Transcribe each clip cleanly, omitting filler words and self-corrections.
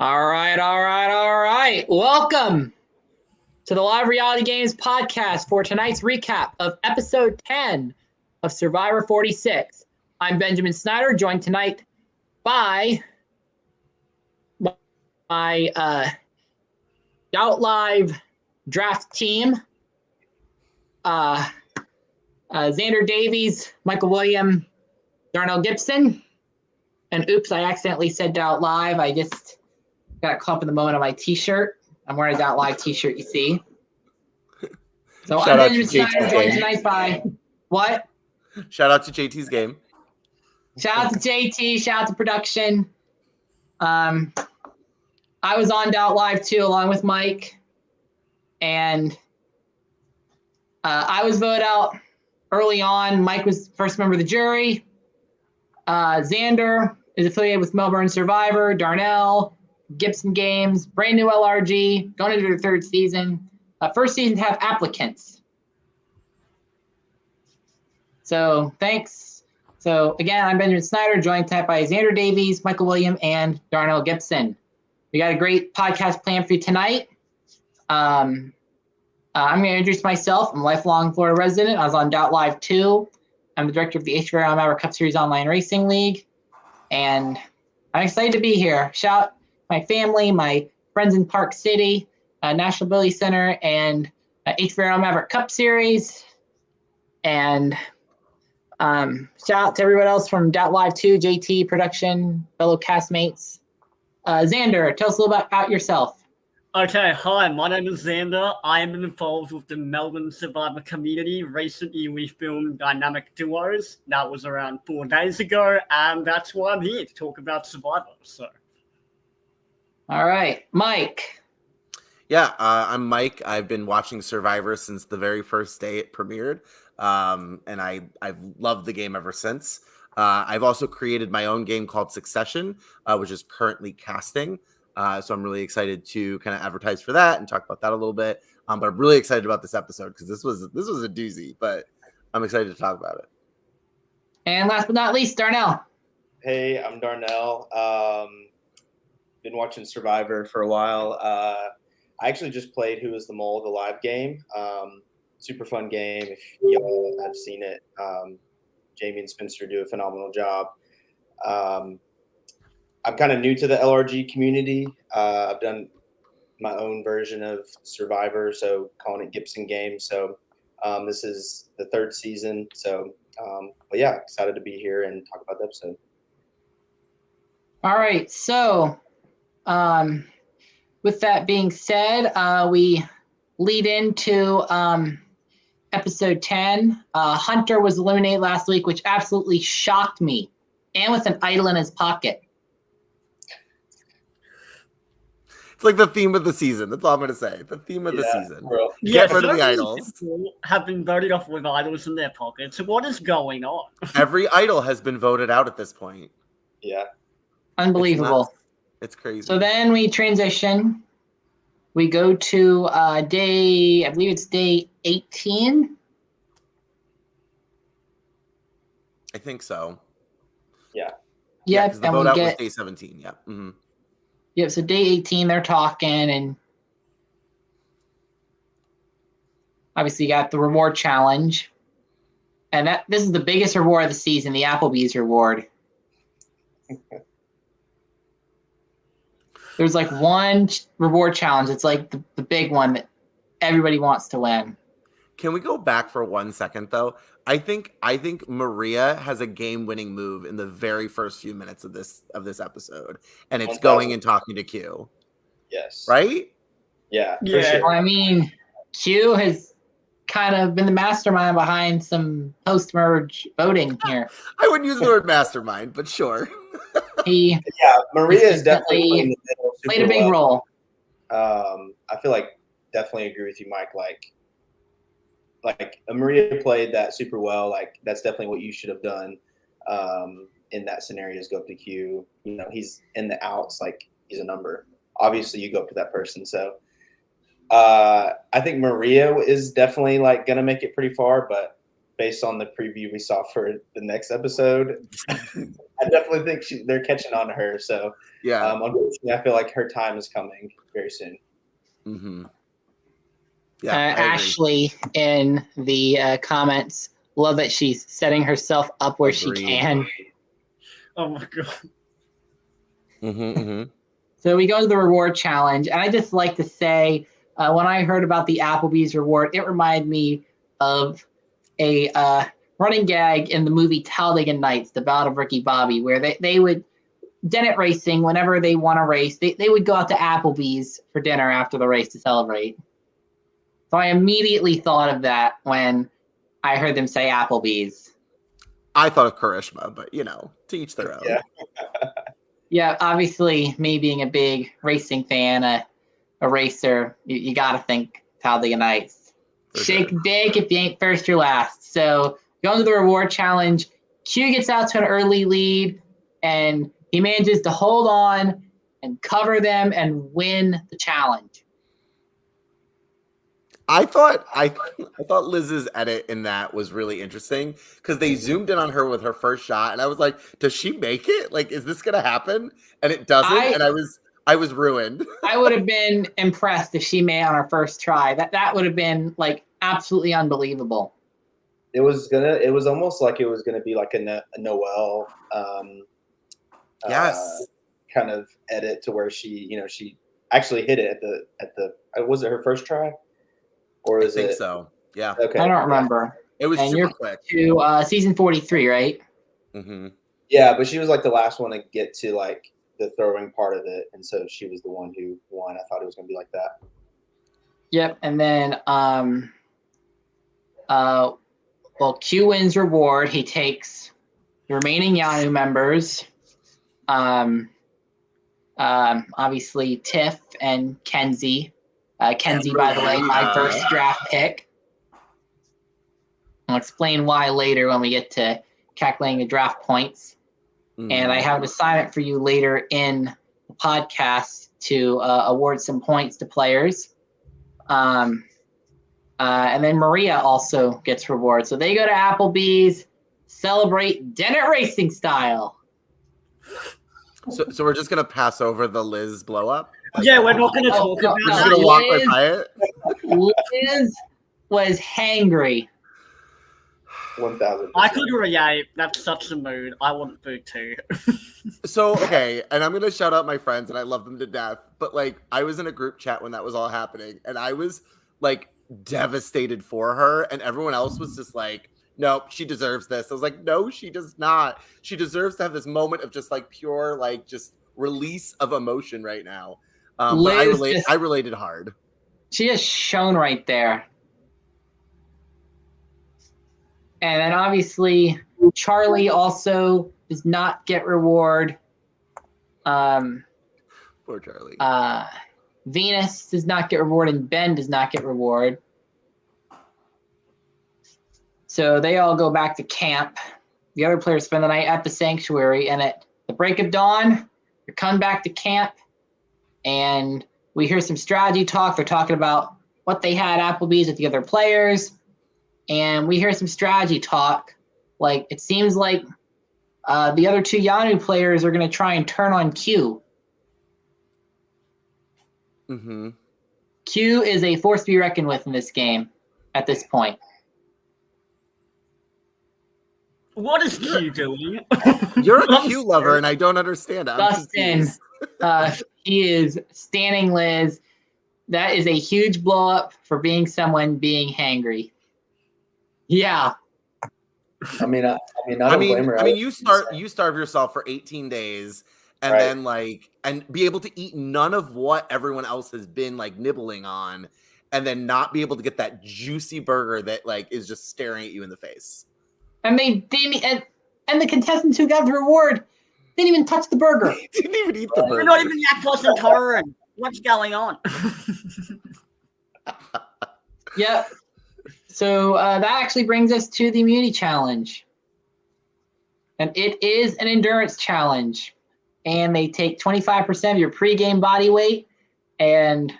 All right. Welcome to the Live Reality Games podcast for tonight's recap of episode 10 of Survivor 46. I'm Benjamin Snyder, joined tonight by my Doubt Live draft team, Zander Davies, Michael William, Darnell Gibson, and oops, I accidentally said Doubt Live. I just got caught up in the moment on my t-shirt. I'm wearing a Doubt Live t-shirt, you see. So I'm Benjamin Snyder, joined tonight by what? Shout out to JT's game. Shout out to JT, shout out to production. I was on Doubt Live too, along with Mike. And I was voted out early on. Mike was first member of the jury. Zander is affiliated with Melbourne Survivor. Darnell, Gibson Games, brand new LRG, going into their third season. First season to have applicants. So thanks. So again, I'm Benjamin Snyder, joined tonight by Zander Davies, Michael William, and Darnell Gibson. We got a great podcast planned for you tonight. I'm going to introduce myself. I'm a lifelong Florida resident. I was on Doubt Live 2. I'm the director of the HVR Maverick Cup Series Online Racing League. And I'm excited to be here. Shout out my family, my friends in Park City, National Ability Center, and HVR Maverick Cup Series. And shout out to everyone else from Doubt Live 2, JT, production, fellow castmates. Zander, tell us a little bit about yourself. Okay, hi, my name is Zander. I am involved with the Melbourne Survivor community. Recently, we filmed Dynamic Duos. That was around 4 days ago, and that's why I'm here to talk about Survivor. So, all right, Mike. Yeah, I'm Mike. I've been watching Survivor since the very first day it premiered, and I've loved the game ever since. I've also created my own game called Succession, which is currently casting. So I'm really excited to kind of advertise for that and talk about that a little bit. But I'm really excited about this episode because this was a doozy, but I'm excited to talk about it. And last but not least, Darnell. Hey, I'm Darnell. Been watching Survivor for a while. I actually just played Who is the Mole, the live game. Super fun game. If y'all have seen it, Jamie and Spencer do a phenomenal job. I'm kind of new to the LRG community. I've done my own version of Survivor, so calling it Gibson Games. So this is the third season. So, but yeah, excited to be here and talk about the episode. All right. So with that being said, we lead into episode 10. Hunter was eliminated last week, which absolutely shocked me, and with an idol in his pocket. It's like the theme of the season. That's all I'm going to say. The theme of the season. Bro. Get rid of the idols. People have been voted off with idols in their pockets. So what is going on? Every idol has been voted out at this point. Yeah. Unbelievable. It's crazy. So then we transition. We go to I believe it's day 18. I think so. Yeah. Yep, because the and vote we out get was day 17. Yeah. Mm-hmm. Yep, so day 18, they're talking, and obviously you got the reward challenge. And this is the biggest reward of the season, the Applebee's reward. There's like one reward challenge. It's like the big one that everybody wants to win. Can we go back for 1 second though? I think Maria has a game-winning move in the very first few minutes of this episode, and it's going and talking to Q. Yes. Right? Yeah. Yeah. For sure. Well, I mean, Q has kind of been the mastermind behind some post-merge voting here. I wouldn't use the word mastermind, but sure. He Maria is definitely playing the middle played a big role. I feel like definitely agree with you, Mike. Like Maria played that super well. Like that's definitely what you should have done in that scenario is go up to Q. You know, he's in the outs, like he's a number. Obviously, you go up to that person. So I think Maria is definitely like gonna make it pretty far, but based on the preview we saw for the next episode, I I definitely think they're catching on to her. So Yeah. unfortunately, I feel like her time is coming very soon. Mm-hmm. Yeah. I agree. Ashley in the comments, love that she's setting herself up where Agreed. she can. Oh my god. Mm-hmm, mm-hmm. So we go to the reward challenge, and I just like to say, when I heard about the Applebee's reward, it reminded me of a running gag in the movie Talladega Nights, The Ballad of Ricky Bobby, where they would, Dennett Racing, whenever they won a race, they would go out to Applebee's for dinner after the race to celebrate. So I immediately thought of that when I heard them say Applebee's. I thought of Karishma, but to each their own. Yeah. Yeah, obviously, me being a big racing fan, a racer, you got to think Talladega Nights. Shake big if you ain't first or last. So going to the reward challenge, Q gets out to an early lead, and he manages to hold on and cover them and win the challenge. I thought Liz's edit in that was really interesting because they zoomed in on her with her first shot, and I was like, "Does she make it? Like, is this gonna happen?" And it doesn't, and I was ruined. I would have been impressed if she made it on her first try. That would have been like absolutely unbelievable. It was almost like it was gonna be like a Noelle Yes. Kind of edit to where she actually hit it at the was it her first try? Or is I think it? so. Yeah. Okay. I don't remember. It was and super you're quick. To season 43, right? Mm-hmm. Yeah, but she was like the last one to get to like the throwing part of it, and so she was the one who won. I thought it was going to be like that. Yep, and then Q wins reward. He takes the remaining Yanu members. Obviously Tiff and Kenzie. Kenzie, by the way, my first draft pick. I'll explain why later when we get to calculating the draft points. Mm-hmm. And I have an assignment for you later in the podcast to award some points to players. And then Maria also gets reward. So they go to Applebee's, celebrate Dennett Racing style. So we're just gonna pass over the Liz blow up? Yeah, we're not gonna talk about it. We're just gonna walk right by it. Liz was hangry. 1,000%. I could relate. That's such a mood. I want food too. So, okay, and I'm gonna shout out my friends, and I love them to death. But like, I was in a group chat when that was all happening, and I was like devastated for her, and everyone else was just like, "Nope, she deserves this." I was like, "No, she does not. She deserves to have this moment of just like pure, like just release of emotion right now." But I related hard. She is shown right there. And then obviously Charlie also does not get reward. Poor Charlie. Venus does not get reward, and Ben does not get reward. So they all go back to camp. The other players spend the night at the sanctuary, and at the break of dawn, they come back to camp, and we hear some strategy talk. They're talking about what they had at Applebee's with the other players. And we hear some strategy talk. Like, it seems like the other two Yanu players are going to try and turn on Q. Mm-hmm. Q is a force to be reckoned with in this game at this point. What is Q doing? You're a Q lover, and I don't understand. Dustin, he is standing Liz. That is a huge blow up for being someone being hangry. Yeah. I mean, blame her. You starve yourself for 18 days and then and be able to eat none of what everyone else has been like nibbling on, and then not be able to get that juicy burger that like is just staring at you in the face. And they didn't, and the contestants who got the reward didn't even touch the burger. Didn't even eat the burger. We're not even lactose intolerant. What's going on? Yep. So that actually brings us to the immunity challenge. And it is an endurance challenge. And they take 25% of your pregame body weight. And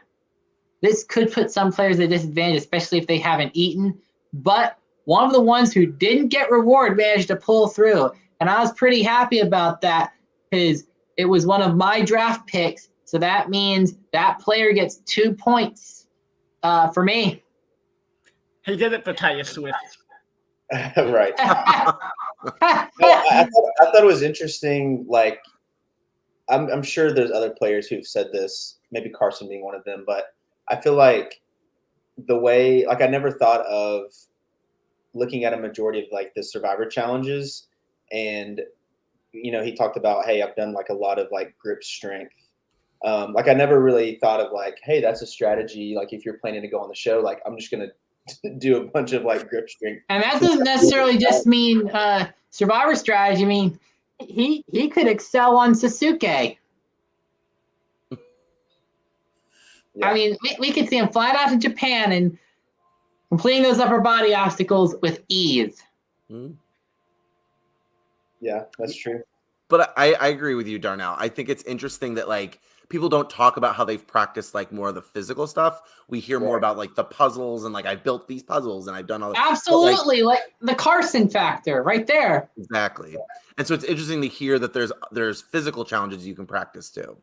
this could put some players at a disadvantage, especially if they haven't eaten. But one of the ones who didn't get reward managed to pull through. And I was pretty happy about that because it was one of my draft picks. So that means that player gets 2 points for me. He did it for Taylor Swift. Right. I thought it was interesting. Like, I'm sure there's other players who've said this, maybe Carson being one of them, but I feel like the way, like, I never thought of looking at a majority of like the Survivor challenges, and he talked about, hey, I've done like a lot of like grip strength. Like, I never really thought of like, hey, that's a strategy. Like, if you're planning to go on the show, like, I'm just gonna do a bunch of like grip strength. And that doesn't necessarily just mean Survivor strategy. I mean, he could excel on Sasuke. Yeah. I mean, we could see him fly out to Japan and completing those upper body obstacles with ease. Mm-hmm. Yeah, that's true. But I agree with you, Darnell. I think it's interesting that like people don't talk about how they've practiced like more of the physical stuff. We hear more about like the puzzles and like I've built these puzzles and I've done all that. Absolutely, like the Carson factor right there. Exactly. And so it's interesting to hear that there's physical challenges you can practice too.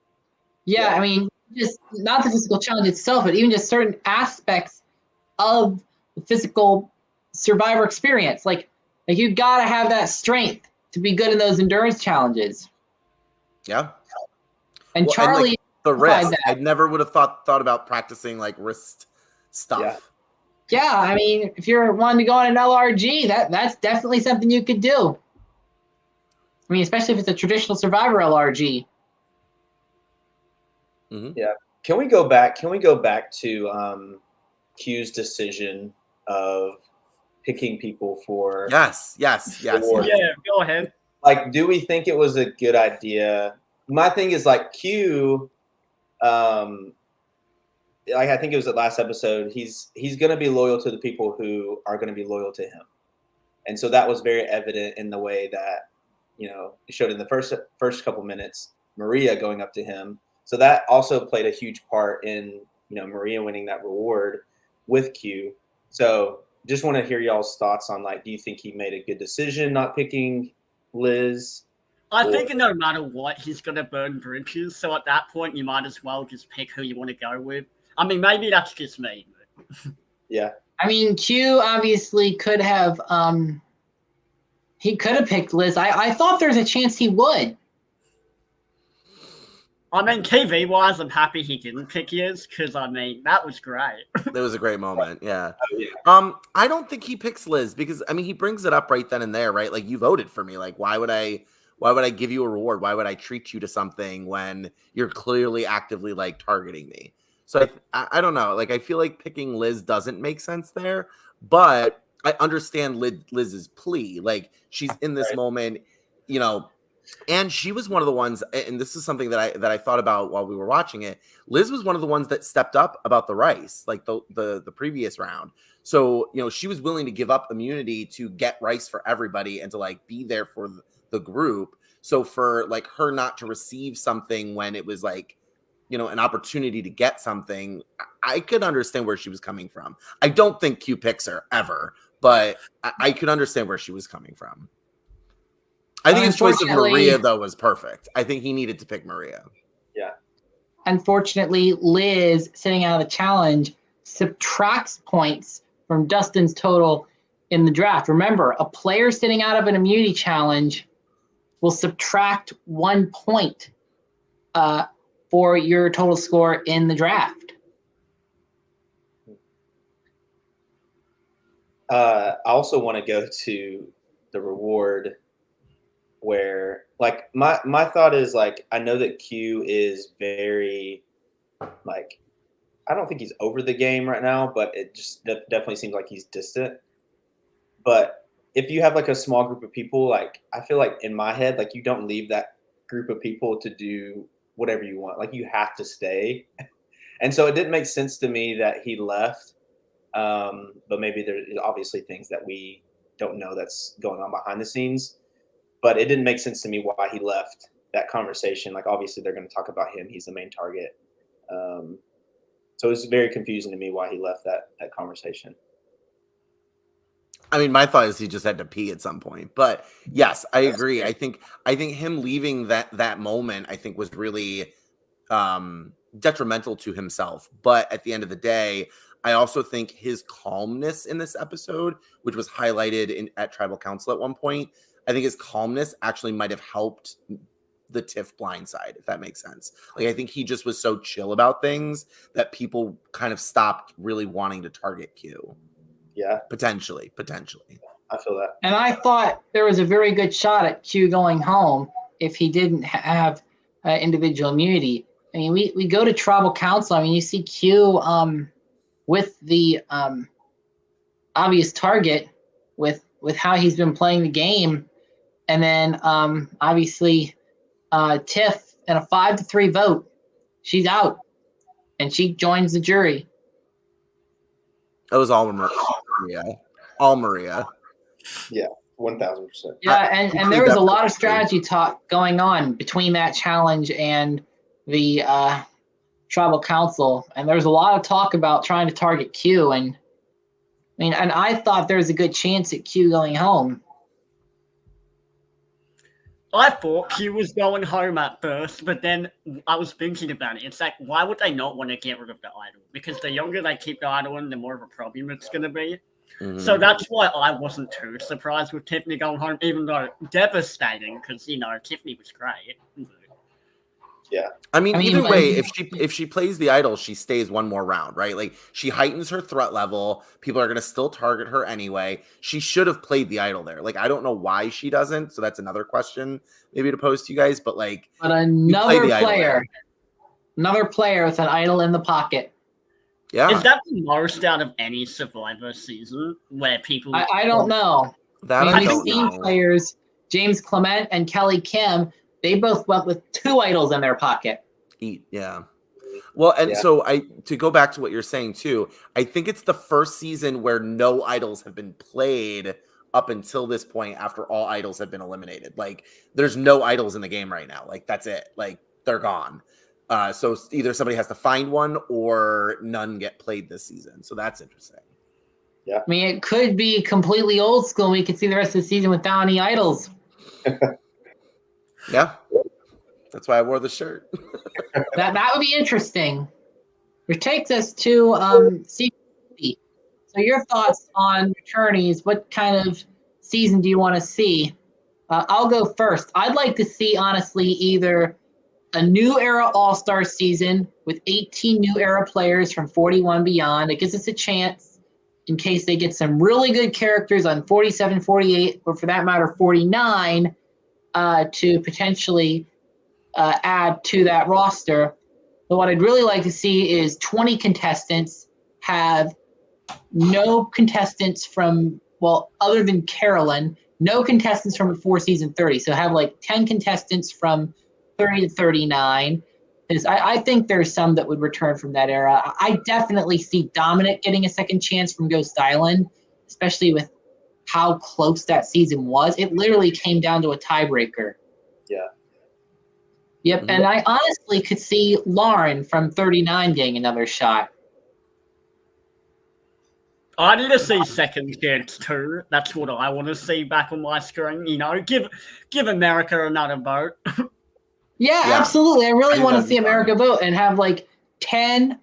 Yeah, I mean, just not the physical challenge itself, but even just certain aspects of the physical Survivor experience. Like you gotta have that strength to be good in those endurance challenges. Yeah. And Charlie, and like the wrist, I never would have thought about practicing like wrist stuff. Yeah, I mean, if you're wanting to go on an LRG, that's definitely something you could do. I mean, especially if it's a traditional Survivor LRG. Mm-hmm. Yeah. Can we go back to Q's decision of picking people for Yes. Yeah, go ahead. Like, do we think it was a good idea? My thing is like Q, like I think it was the last episode, he's gonna be loyal to the people who are gonna be loyal to him. And so that was very evident in the way that, it showed in the first couple minutes, Maria going up to him. So that also played a huge part in, Maria winning that reward with Q. So just want to hear y'all's thoughts on like, do you think he made a good decision not picking Liz? I think no matter what, he's going to burn bridges. So at that point, you might as well just pick who you want to go with. I mean, maybe that's just me. Yeah. I mean, Q obviously could have he could have picked Liz. I thought there's a chance he would. I mean, TV-wise, I'm happy he didn't pick Liz because, I mean, that was great. That was a great moment, yeah. Oh, yeah. I don't think he picks Liz because, I mean, he brings it up right then and there, right? Like, you voted for me. Like, why would I give you a reward? Why would I treat you to something when you're clearly actively, like, targeting me? So, I don't know. Like, I feel like picking Liz doesn't make sense there, but I understand Liz's plea. Like, she's in this moment, and she was one of the ones, and this is something that I thought about while we were watching it. Liz was one of the ones that stepped up about the rice, like the previous round. So, she was willing to give up immunity to get rice for everybody and to like be there for the group. So for like her not to receive something when it was like, an opportunity to get something, I could understand where she was coming from. I don't think Q picks her ever, but I could understand where she was coming from. I think his choice of Maria, though, was perfect. I think he needed to pick Maria. Yeah. Unfortunately, Liz, sitting out of the challenge, subtracts points from Dustin's total in the draft. Remember, a player sitting out of an immunity challenge will subtract 1 point for your total score in the draft. I also want to go to the reward where like my thought is like, I know that Q is very like, I don't think he's over the game right now, but it just definitely seems like he's distant. But if you have like a small group of people, like I feel like in my head, like you don't leave that group of people to do whatever you want. Like you have to stay. And so it didn't make sense to me that he left. But maybe there's obviously things that we don't know that's going on behind the scenes. But it didn't make sense to me why he left that conversation. Like obviously they're going to talk about him. He's the main target. So it was very confusing to me why he left that conversation. I mean, my thought is he just had to pee at some point. But yes, I agree. I think him leaving that moment, I think, was really detrimental to himself. But at the end of the day, I also think his calmness in this episode, which was highlighted at Tribal Council at one point, I think his calmness actually might have helped the Tiff blindside, if that makes sense. Like, I think he just was so chill about things that people kind of stopped really wanting to target Q. Yeah. Potentially. I feel that. And I thought there was a very good shot at Q going home if he didn't have individual immunity. I mean, we go to Tribal Council. I mean, you see Q with the obvious target with how he's been playing the game. And then obviously Tiff in a 5-3 vote, she's out and she joins the jury. It was all Maria. All Maria. Yeah, 1,000%. Yeah, and there was a lot of strategy talk going on between that challenge and the Tribal Council, and there was a lot of talk about trying to target Q. And I mean, and I thought there was a good chance at Q going home. I thought Q was going home at first, but then I was thinking about it. It's like, why would they not want to get rid of the idol? Because the younger they keep the idol in, the more of a problem it's going to be. Mm-hmm. So that's why I wasn't too surprised with Tiffany going home, even though devastating, because, Tiffany was great. Yeah. I mean, either way, if she plays the idol, she stays one more round, right? Like, she heightens her threat level. People are going to still target her anyway. She should have played the idol there. Like, I don't know why she doesn't. So that's another question maybe to pose to you guys. But another player with an idol in the pocket. Yeah. Is that the most out of any Survivor season where people? I don't know. We've seen players, James Clement and Kelly Kim. They both went with 2 idols in their pocket. Yeah. Well, and so to go back to what you're saying too, I think it's the first season where no idols have been played up until this point after all idols have been eliminated. Like, there's no idols in the game right now. Like, that's it. Like, they're gone. So either somebody has to find one or none get played this season. So that's interesting. Yeah. I mean, it could be completely old school. We could see the rest of the season without any idols. Yeah, that's why I wore the shirt. that would be interesting. Which takes us to season 3. So your thoughts on returnees? What kind of season do you want to see? I'll go first. I'd like to see, honestly, either a new era all-star season with 18 new era players from 41 beyond. It gives us a chance in case they get some really good characters on 47, 48, or for that matter, 49, to potentially add to that roster. But what I'd really like to see is 20 contestants have no contestants from, other than Carolyn, no contestants from before season 30. So have 10 contestants from 30 to 39. Because I think there's some that would return from that era. I definitely see Dominic getting a second chance from Ghost Island, especially with how close that season was. It literally came down to a tiebreaker. Yeah. Yep, mm-hmm. And I honestly could see Lauren from 39 getting another shot. I need to see second chance too. That's what I want to see back on my screen. Give America another vote. Yeah, absolutely. I really want to see America vote and have 10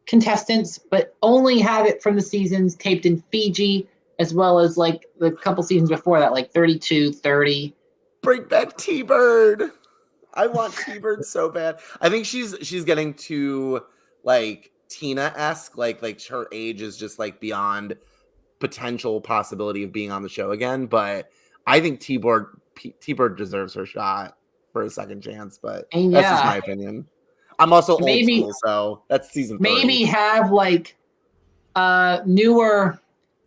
contestants, but only have it from the seasons taped in Fiji, as well as the couple seasons before that, 32, 30. Bring back T-Bird. I want T-Bird so bad. I think she's getting too Tina-esque. Like her age is just beyond potential possibility of being on the show again. But I think T-Bird deserves her shot for a second chance. But that's just my opinion. I'm also old school, so that's season 30. Maybe have newer,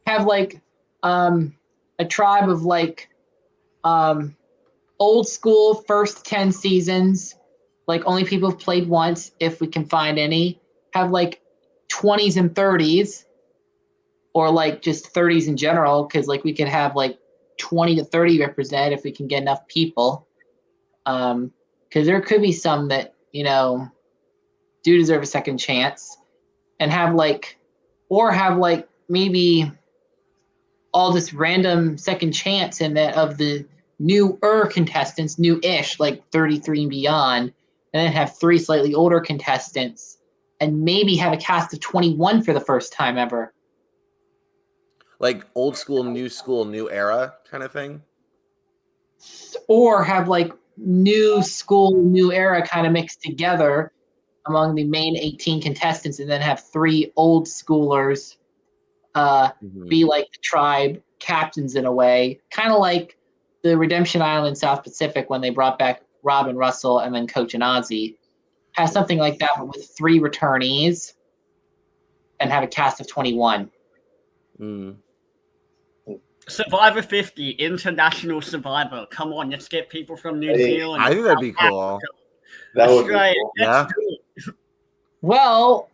have a tribe of old school first 10 seasons, only people have played once if we can find any. Have 20s and 30s, or just 30s in general, because we could have 20 to 30 represented if we can get enough people. Because there could be some that do deserve a second chance, and have maybe all this random second chance in that of the newer contestants, new-ish, like 33 and beyond, and then have 3 slightly older contestants, and maybe have a cast of 21 for the first time ever. Like old school, new era kind of thing. Or have like new school, new era kind of mixed together among the main 18 contestants, and then have 3 old schoolers be like the tribe captains in a way, kind of like the Redemption Island South Pacific when they brought back Robin Russell and then Coach and Ozzy. Have something like that, but with 3 returnees and have a cast of 21. Survivor 50, International Survivor. Come on, let's get people from New Zealand. I think that'd be cool. That would be Australia. cool. Let's do it. Well,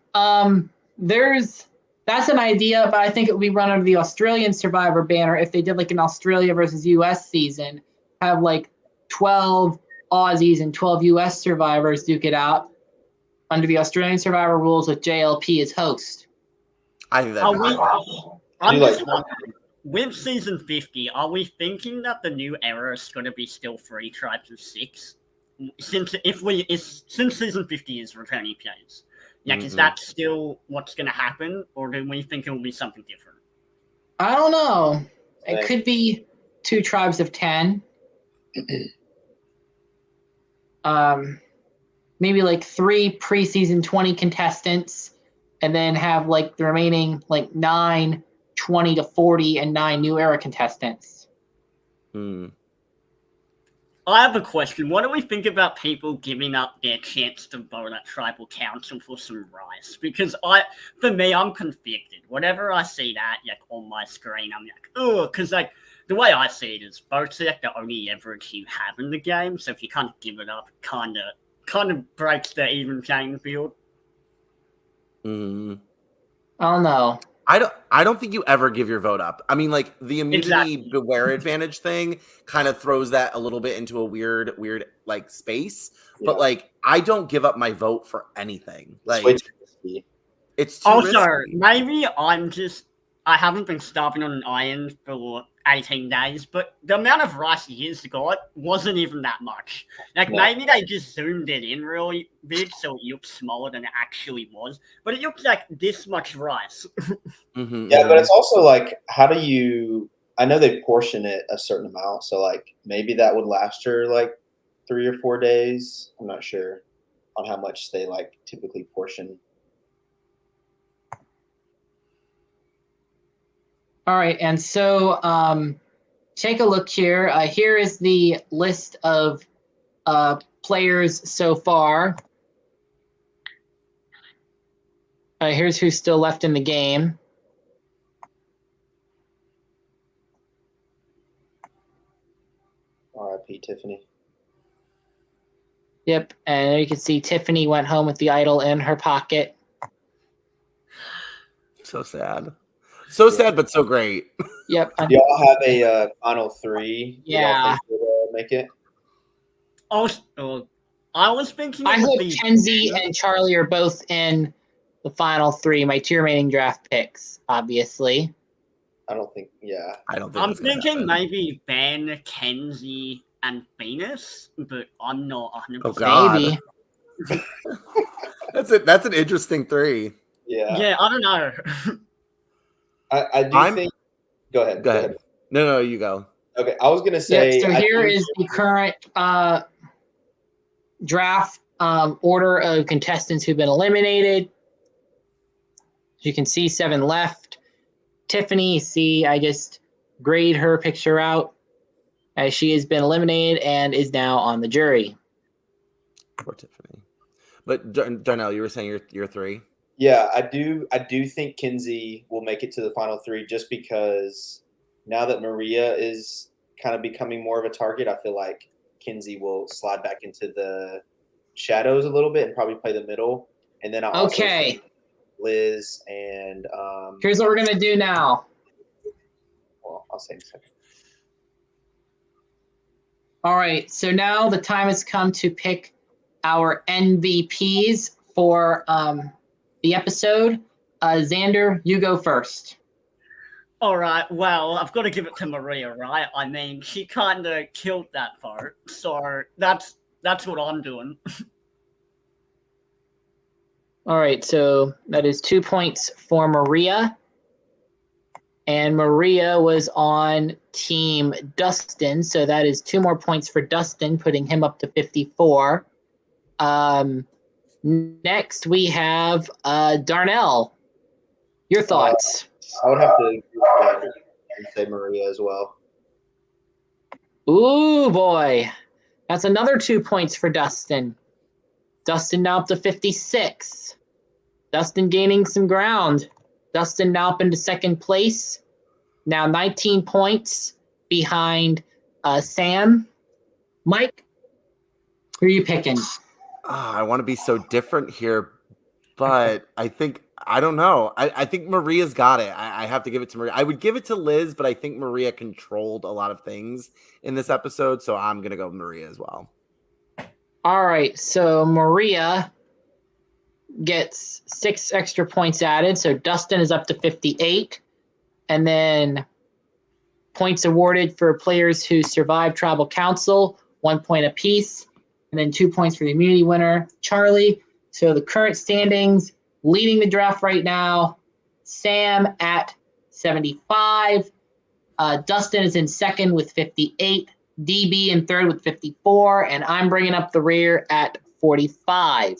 that's an idea, but I think it would be run under the Australian Survivor banner if they did like an Australia versus US season. Have like 12 Aussies and 12 US survivors duke it out under the Australian Survivor rules with JLP as host. I think that'd be cool. I'm just wondering, with season 50, are we thinking that the new era is going to be still 3 tribes of 6? Since season 50 is returning players. Like, is that still what's going to happen, or do we think it will be something different? I don't know. It could be 2 tribes of 10. Maybe like 3 preseason 20 contestants, and then have like the remaining like 9, 20 to 40, and 9 new era contestants. I have a question. What do we think about people giving up their chance to vote at tribal council for some rice? Because for me, I'm conflicted. Whenever I see that like on my screen, I'm like, oh, because like the way I see it is votes are like the only leverage you have in the game. So if you can't give it up, kind of breaks the even playing field. I don't know. I don't think you ever give your vote up. I mean, like the immunity beware advantage thing kind of throws that a little bit into a weird like space. Yeah. But like I don't give up my vote for anything. Like it's too risky. Maybe I haven't been stopping on an iron for 18 days, but the amount of rice years got wasn't even that much. Like maybe they just zoomed it in really big so it looked smaller than it actually was, but it looked like this much rice. Yeah, but it's also like, how do you? I know they portion it a certain amount, so like maybe that would last her like 3 or 4 days. I'm not sure on how much they like typically portion. All right, and so take a look here. Here is the list of players so far. Here's who's still left in the game. R.I.P. Tiffany. Yep, and you can see Tiffany went home with the idol in her pocket. So sad. So sad, but so great. Yep. Do y'all have a final 3? Yeah. Y'all think make it? I was thinking. I hope Kenzie and Charlie are both in the final 3. My 2 remaining draft picks, obviously. I don't think. Yeah. I don't think. I'm thinking maybe Ben, Kenzie, and Venus, but I'm not 100%. Oh God. Maybe. That's an interesting 3. Yeah. Yeah, I don't know. I do think. Go ahead. Go ahead. No, you go. Okay, I was gonna say. Yeah, so here is the current draft order of contestants who've been eliminated. You can see 7 left. Tiffany, I just grayed her picture out as she has been eliminated and is now on the jury. Poor Tiffany. But Darnell, you were saying you're 3. Yeah, I do think Kenzie will make it to the final 3 just because now that Maria is kind of becoming more of a target, I feel like Kenzie will slide back into the shadows a little bit and probably play the middle. And then I'll also think Liz and here's what we're gonna do now. Well, I'll say in a second. All right, so now the time has come to pick our MVPs for the episode. Zander, you go first. All right, well, I've got to give it to Maria, right? I mean, she kind of killed that vote, so that's what I'm doing. All right, so that is 2 points for Maria. And Maria was on Team Dustin, so that is 2 more points for Dustin, putting him up to 54. Next, we have Darnell. Your thoughts? I would have to agree with that and say Maria as well. Ooh, boy. That's another 2 points for Dustin. Dustin now up to 56. Dustin gaining some ground. Dustin now up into second place. Now 19 points behind Sam. Mike, who are you picking? I want to be so different here, but I don't know. I think Maria's got it. I have to give it to Maria. I would give it to Liz, but I think Maria controlled a lot of things in this episode, so I'm going to go with Maria as well. All right, so Maria gets 6 extra points added, so Dustin is up to 58. And then points awarded for players who survived Tribal Council, 1 point apiece. And then 2 points for the immunity winner, Charlie. So the current standings, leading the draft right now, Sam at 75. Dustin is in second with 58. DB in third with 54. And I'm bringing up the rear at 45.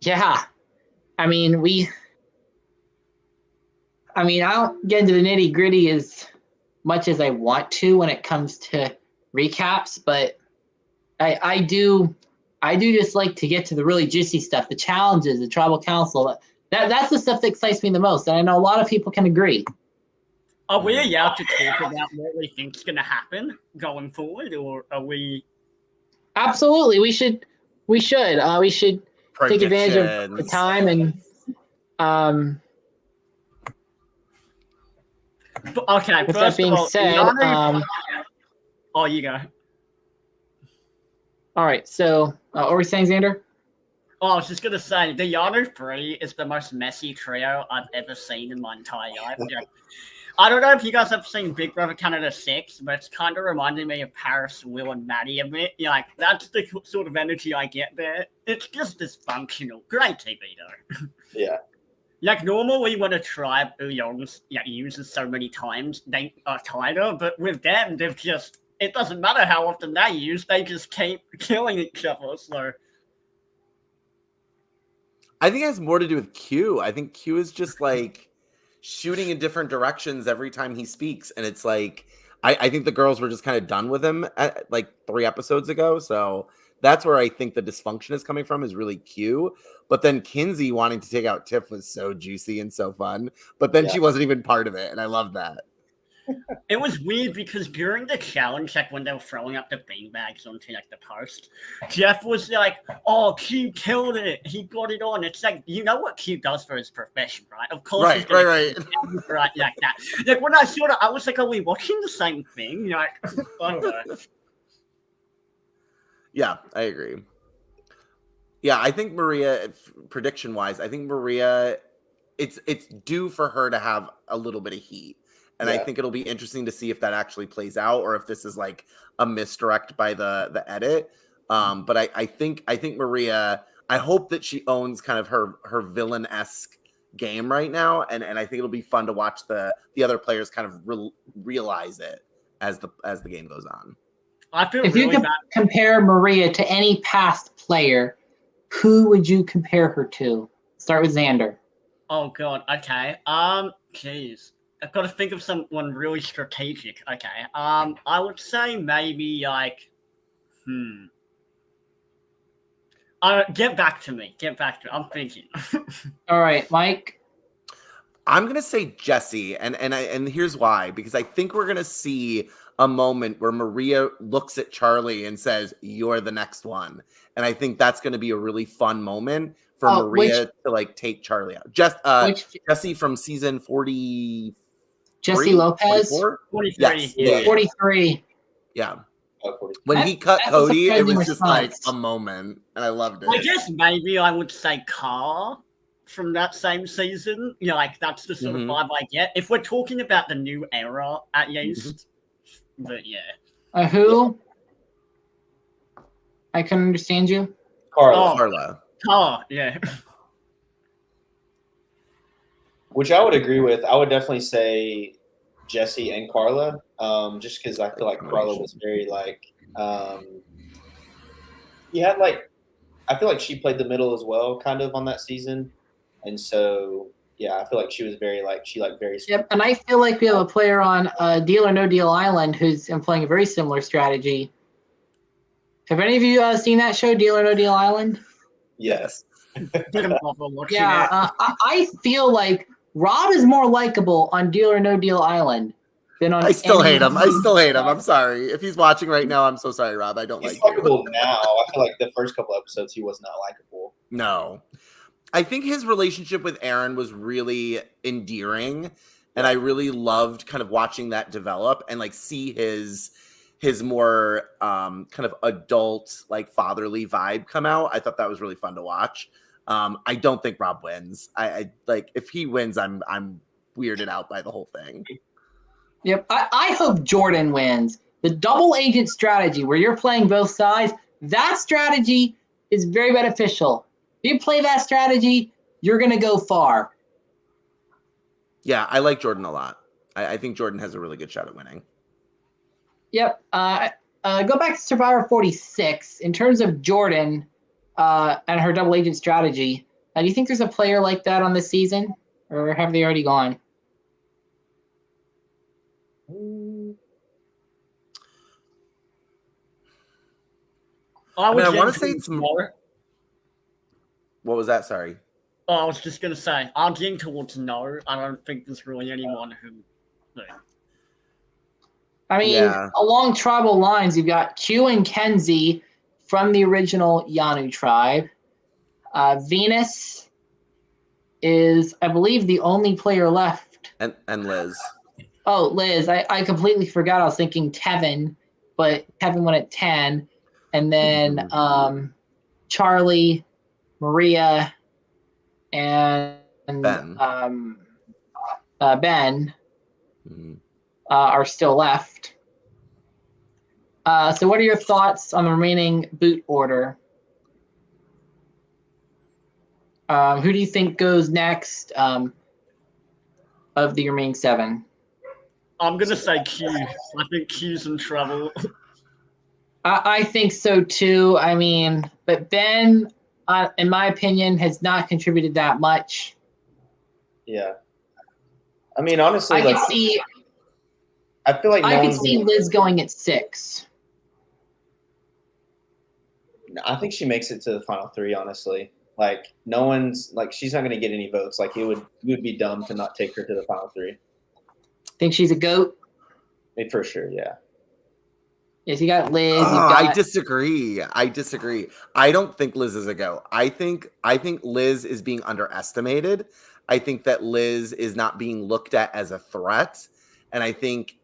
Yeah. I don't get into the nitty gritty as much as I want to when it comes to recaps, but I do just like to get to the really juicy stuff, the challenges, the tribal council. That's the stuff that excites me the most, and I know a lot of people can agree. Are we allowed to talk about what we think is going to happen going forward, or are we? Absolutely, we should take advantage of the time and Okay, with first that being of all, said, oh, you go. All right, so what were we saying, Zander? Oh, I was just going to say, the Yano 3 is the most messy trio I've ever seen in my entire life. Yeah. I don't know if you guys have seen Big Brother Canada 6, but it's kind of reminding me of Paris, Will, and Maddie a bit. Like, that's the sort of energy I get there. It's just dysfunctional. Great TV, though. Yeah. Like, normally when a tribe uses so many times, they are tighter, but with them, they've just, it doesn't matter how often they use, they just keep killing each other, so. I think it has more to do with Q. I think Q is just like shooting in different directions every time he speaks. And it's like, I think the girls were just kind of done with him like 3 episodes ago. So that's where I think the dysfunction is coming from, is really Q. But then Kinsey wanting to take out Tiff was so juicy and so fun. But then she wasn't even part of it. And I love that. It was weird because during the challenge, like when they were throwing up the beanbags onto like the post, Jeff was like, "Oh, Q killed it. He got it on." It's like, you know what Q does for his profession, right? Of course, he's gonna right. Right, like that. Like when I saw it, I was like, "Are we watching the same thing?" Like, I don't know. Yeah, I agree. Yeah, I think Maria, prediction wise, I think Maria, it's due for her to have a little bit of heat. And I think it'll be interesting to see if that actually plays out, or if this is like a misdirect by the edit. But I think Maria, I hope that she owns kind of her villain-esque game right now, and I think it'll be fun to watch the other players kind of realize it as the game goes on. I feel if really you could bad. compare Maria to any past player, who would you compare her to? Start with Zander. Oh god. Okay. Jeez. I've got to think of someone really strategic. Okay. I would say maybe like, get back to me. I'm thinking. All right, Mike. I'm gonna say Jesse, and here's why, because I think we're gonna see a moment where Maria looks at Charlie and says, "You're the next one," and I think that's gonna be a really fun moment for Maria to like take Charlie out. Jesse from season 40. Jesse Lopez. 44? 43. Yes. Yeah. 43. Yeah. Oh, 40. When he cut That's a Cody, it surprising was just like response. a moment, and I loved I it. guess maybe I would say Car from that same season. You know, like that's the sort of vibe I get. If we're talking about the new era, at least. But yeah. Who? I can understand you. Carla, Oh. Carla. Car, yeah. which I would agree with. I would definitely say Jesse and Carla, just because I feel like Carla was very like, he had like, I feel like she played the middle as well, kind of on that season, and so yeah, I feel like she was very like very. Yep, and I feel like we have a player on Deal or No Deal Island who's employing a very similar strategy. Have any of you seen that show, Deal or No Deal Island? Yes. Didn't bother watching Yeah, it. I feel like Rob is more likable on Deal or No Deal Island than on. I still any hate him. I still hate him. I'm sorry. If he's watching right now, I'm so sorry, Rob. I don't He's like you. likable now. I feel like the first couple episodes he was not likable. No. I think his relationship with Aaron was really endearing, and I really loved kind of watching that develop and like see his more kind of adult, like fatherly vibe come out. I thought that was really fun to watch. I don't think Rob wins. I like if he wins, I'm weirded out by the whole thing. Yep, I hope Jordan wins. The double agent strategy where you're playing both sides, that strategy is very beneficial. If you play that strategy, you're going to go far. Yeah, I like Jordan a lot. I think Jordan has a really good shot at winning. Yep. Go back to Survivor 46. In terms of Jordan and her double agent strategy, do you think there's a player like that on this season? Or have they already gone? I want to say it's more. What was that? Sorry. Oh, I was just going to say, I'm getting towards no. I don't think there's really anyone who. I mean, along tribal lines, you've got Q and Kenzie from the original Yanu tribe. Venus is, I believe, the only player left. And Liz. Oh, Liz. I completely forgot. I was thinking Tevin, but Tevin went at 10. And then Charlie, Maria, and Ben. Ben are still left. So what are your thoughts on the remaining boot order? Who do you think goes next of the remaining 7? I'm going to say Q. I think Q's in trouble. I think so too. I mean, but Ben, in my opinion, has not contributed that much. Yeah. I mean, honestly, I could see Liz going at 6. I think she makes it to the final 3, honestly. Like, no one's like, she's not going to get any votes. Like, it would be dumb to not take her to the final 3. Think she's a GOAT? For sure, yeah. Yes, you got Liz. I disagree. I don't think Liz is a GOAT. I think Liz is being underestimated. I think that Liz is not being looked at as a threat. And I think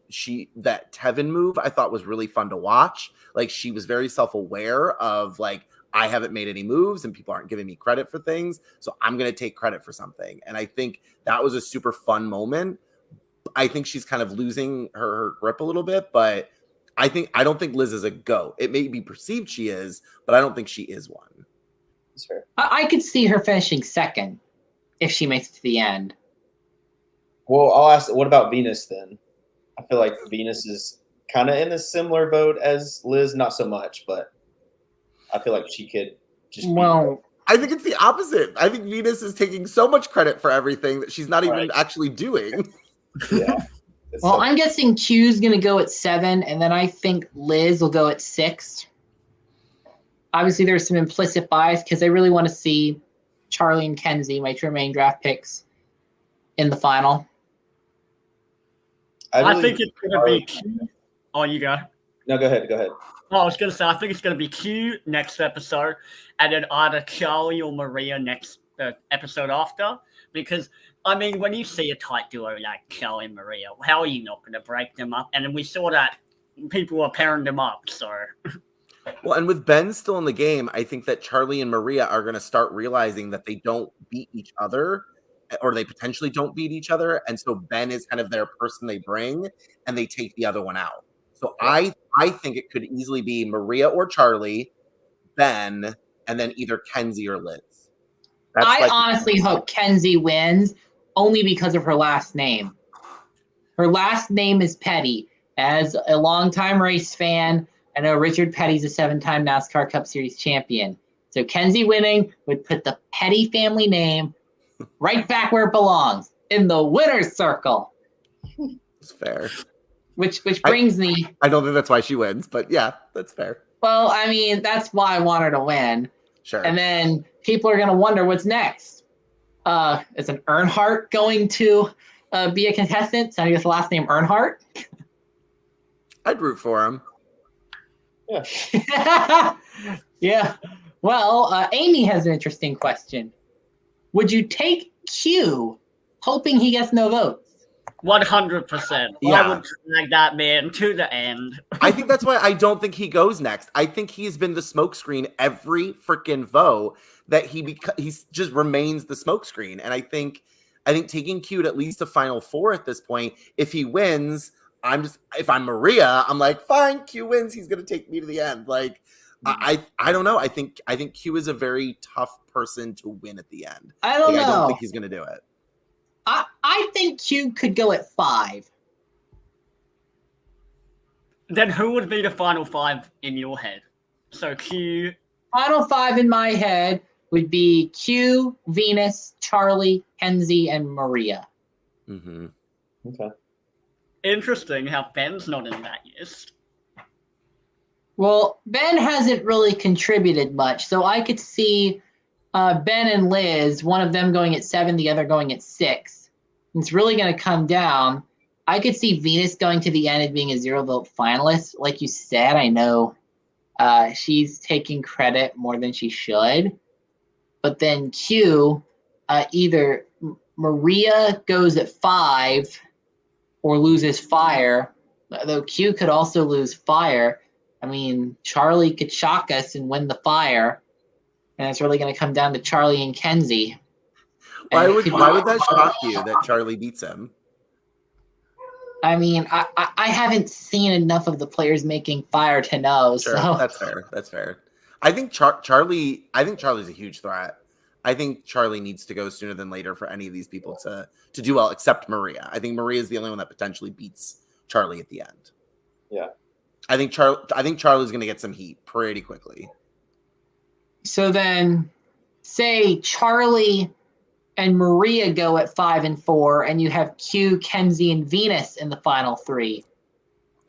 that Tevin move I thought was really fun to watch. Like, she was very self-aware of like, I haven't made any moves and people aren't giving me credit for things. So I'm going to take credit for something. And I think that was a super fun moment. I think she's kind of losing her grip a little bit, but I don't think Liz is a GOAT. It may be perceived she is, but I don't think she is one. That's fair. I could see her finishing 2nd if she makes it to the end. Well, I'll ask, what about Venus then? I feel like Venus is kind of in a similar boat as Liz, not so much, but I feel like she could just. I think it's the opposite. I think Venus is taking so much credit for everything that she's not even actually doing. Yeah. Well, I'm guessing Q's going to go at 7, and then I think Liz will go at 6. Obviously, there's some implicit bias because I really want to see Charlie and Kenzie, my 2 main draft picks, in the final. I think it's going to be Q. Oh, you go. No, go ahead. Oh, I was going to say, I think it's going to be Q next episode, and then either Charlie or Maria next episode after. Because, I mean, when you see a tight duo like Charlie and Maria, how are you not going to break them up? And then we saw that people are pairing them up. So, Well, and with Ben still in the game, I think that Charlie and Maria are going to start realizing that they don't beat each other, or they potentially don't beat each other, and so Ben is kind of their person they bring, and they take the other one out. So I think it could easily be Maria or Charlie, Ben, and then either Kenzie or Liz. I honestly hope Kenzie wins only because of her last name. Her last name is Petty. As a longtime race fan, I know Richard Petty's a 7-time NASCAR Cup Series champion. So Kenzie winning would put the Petty family name right back where it belongs, in the winner's circle. It's fair. Which brings me... I don't think that's why she wins, but yeah, that's fair. Well, I mean, that's why I want her to win. Sure. And then people are going to wonder what's next. Is an Earnhardt going to be a contestant? So I guess the last name Earnhardt? I'd root for him. Yeah. Yeah. Well, Amy has an interesting question. Would you take Q, hoping he gets no votes? 100%. Yeah. I would drag that man to the end. I think that's why I don't think he goes next. I think he's been the smokescreen every freaking vote that he's just remains the smokescreen. And I think taking Q to at least the final 4 at this point, if he wins, if I'm Maria, I'm like, fine, Q wins, he's gonna take me to the end. Like, I don't know. I think Q is a very tough person to win at the end. I don't know. I don't think he's gonna do it. I think Q could go at 5. Then who would be the final 5 in your head? So Q. Final 5 in my head would be Q, Venus, Charlie, Kenzie, and Maria. Mm-hmm. Okay. Interesting how Ben's not in that list. Well, Ben hasn't really contributed much, so I could see Ben and Liz, one of them going at 7, the other going at 6. It's really going to come down. I could see Venus going to the end and being a 0-vote finalist. Like you said, I know she's taking credit more than she should. But then Q, either Maria goes at 5 or loses fire, though Q could also lose fire. I mean, Charlie could shock us and win the fire. And it's really going to come down to Charlie and Kenzie. Why would that shock you that Charlie beats him? I mean, I haven't seen enough of the players making fire to know. Sure, so that's fair. That's fair. I think Charlie's a huge threat. I think Charlie needs to go sooner than later for any of these people to do well, except Maria. I think Maria is the only one that potentially beats Charlie at the end. Yeah. I think Charlie's going to get some heat pretty quickly. So then, say Charlie and Maria go at 5 and 4, and you have Q, Kenzie, and Venus in the final 3.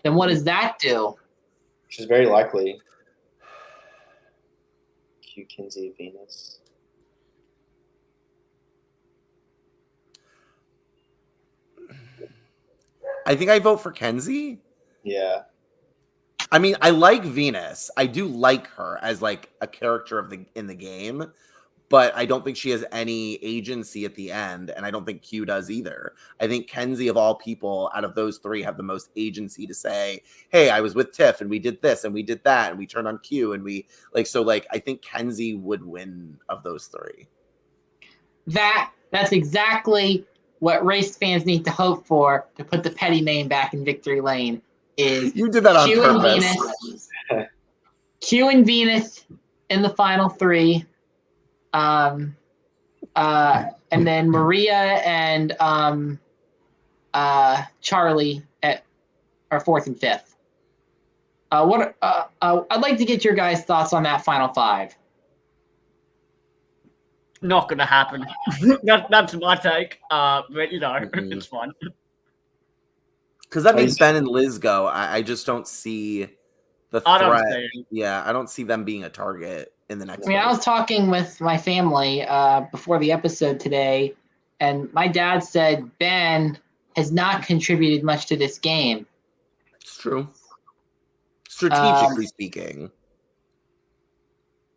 Then what does that do? Which is very likely. Q, Kenzie, Venus. I think I vote for Kenzie. Yeah. I mean, I like Venus. I do like her as like a character in the game, but I don't think she has any agency at the end, and I don't think Q does either. I think Kenzie, of all people, out of those 3, have the most agency to say, "Hey, I was with Tiff, and we did this, and we did that, and we turned on Q, and we like." So, like, I think Kenzie would win of those 3. That's exactly what race fans need to hope for to put the Petty name back in victory lane. Is you did that on Q purpose? Q and Venus in the final 3. And then Maria and Charlie are 4th and 5th. I'd like to get your guys' thoughts on that final 5. Not gonna happen. That's my take. But it's fun. Because that means Ben and Liz go. I just don't see the threat. I don't see them being a target in the next. I mean, I was talking with my family before the episode today, and my dad said Ben has not contributed much to this game. It's true. Strategically speaking.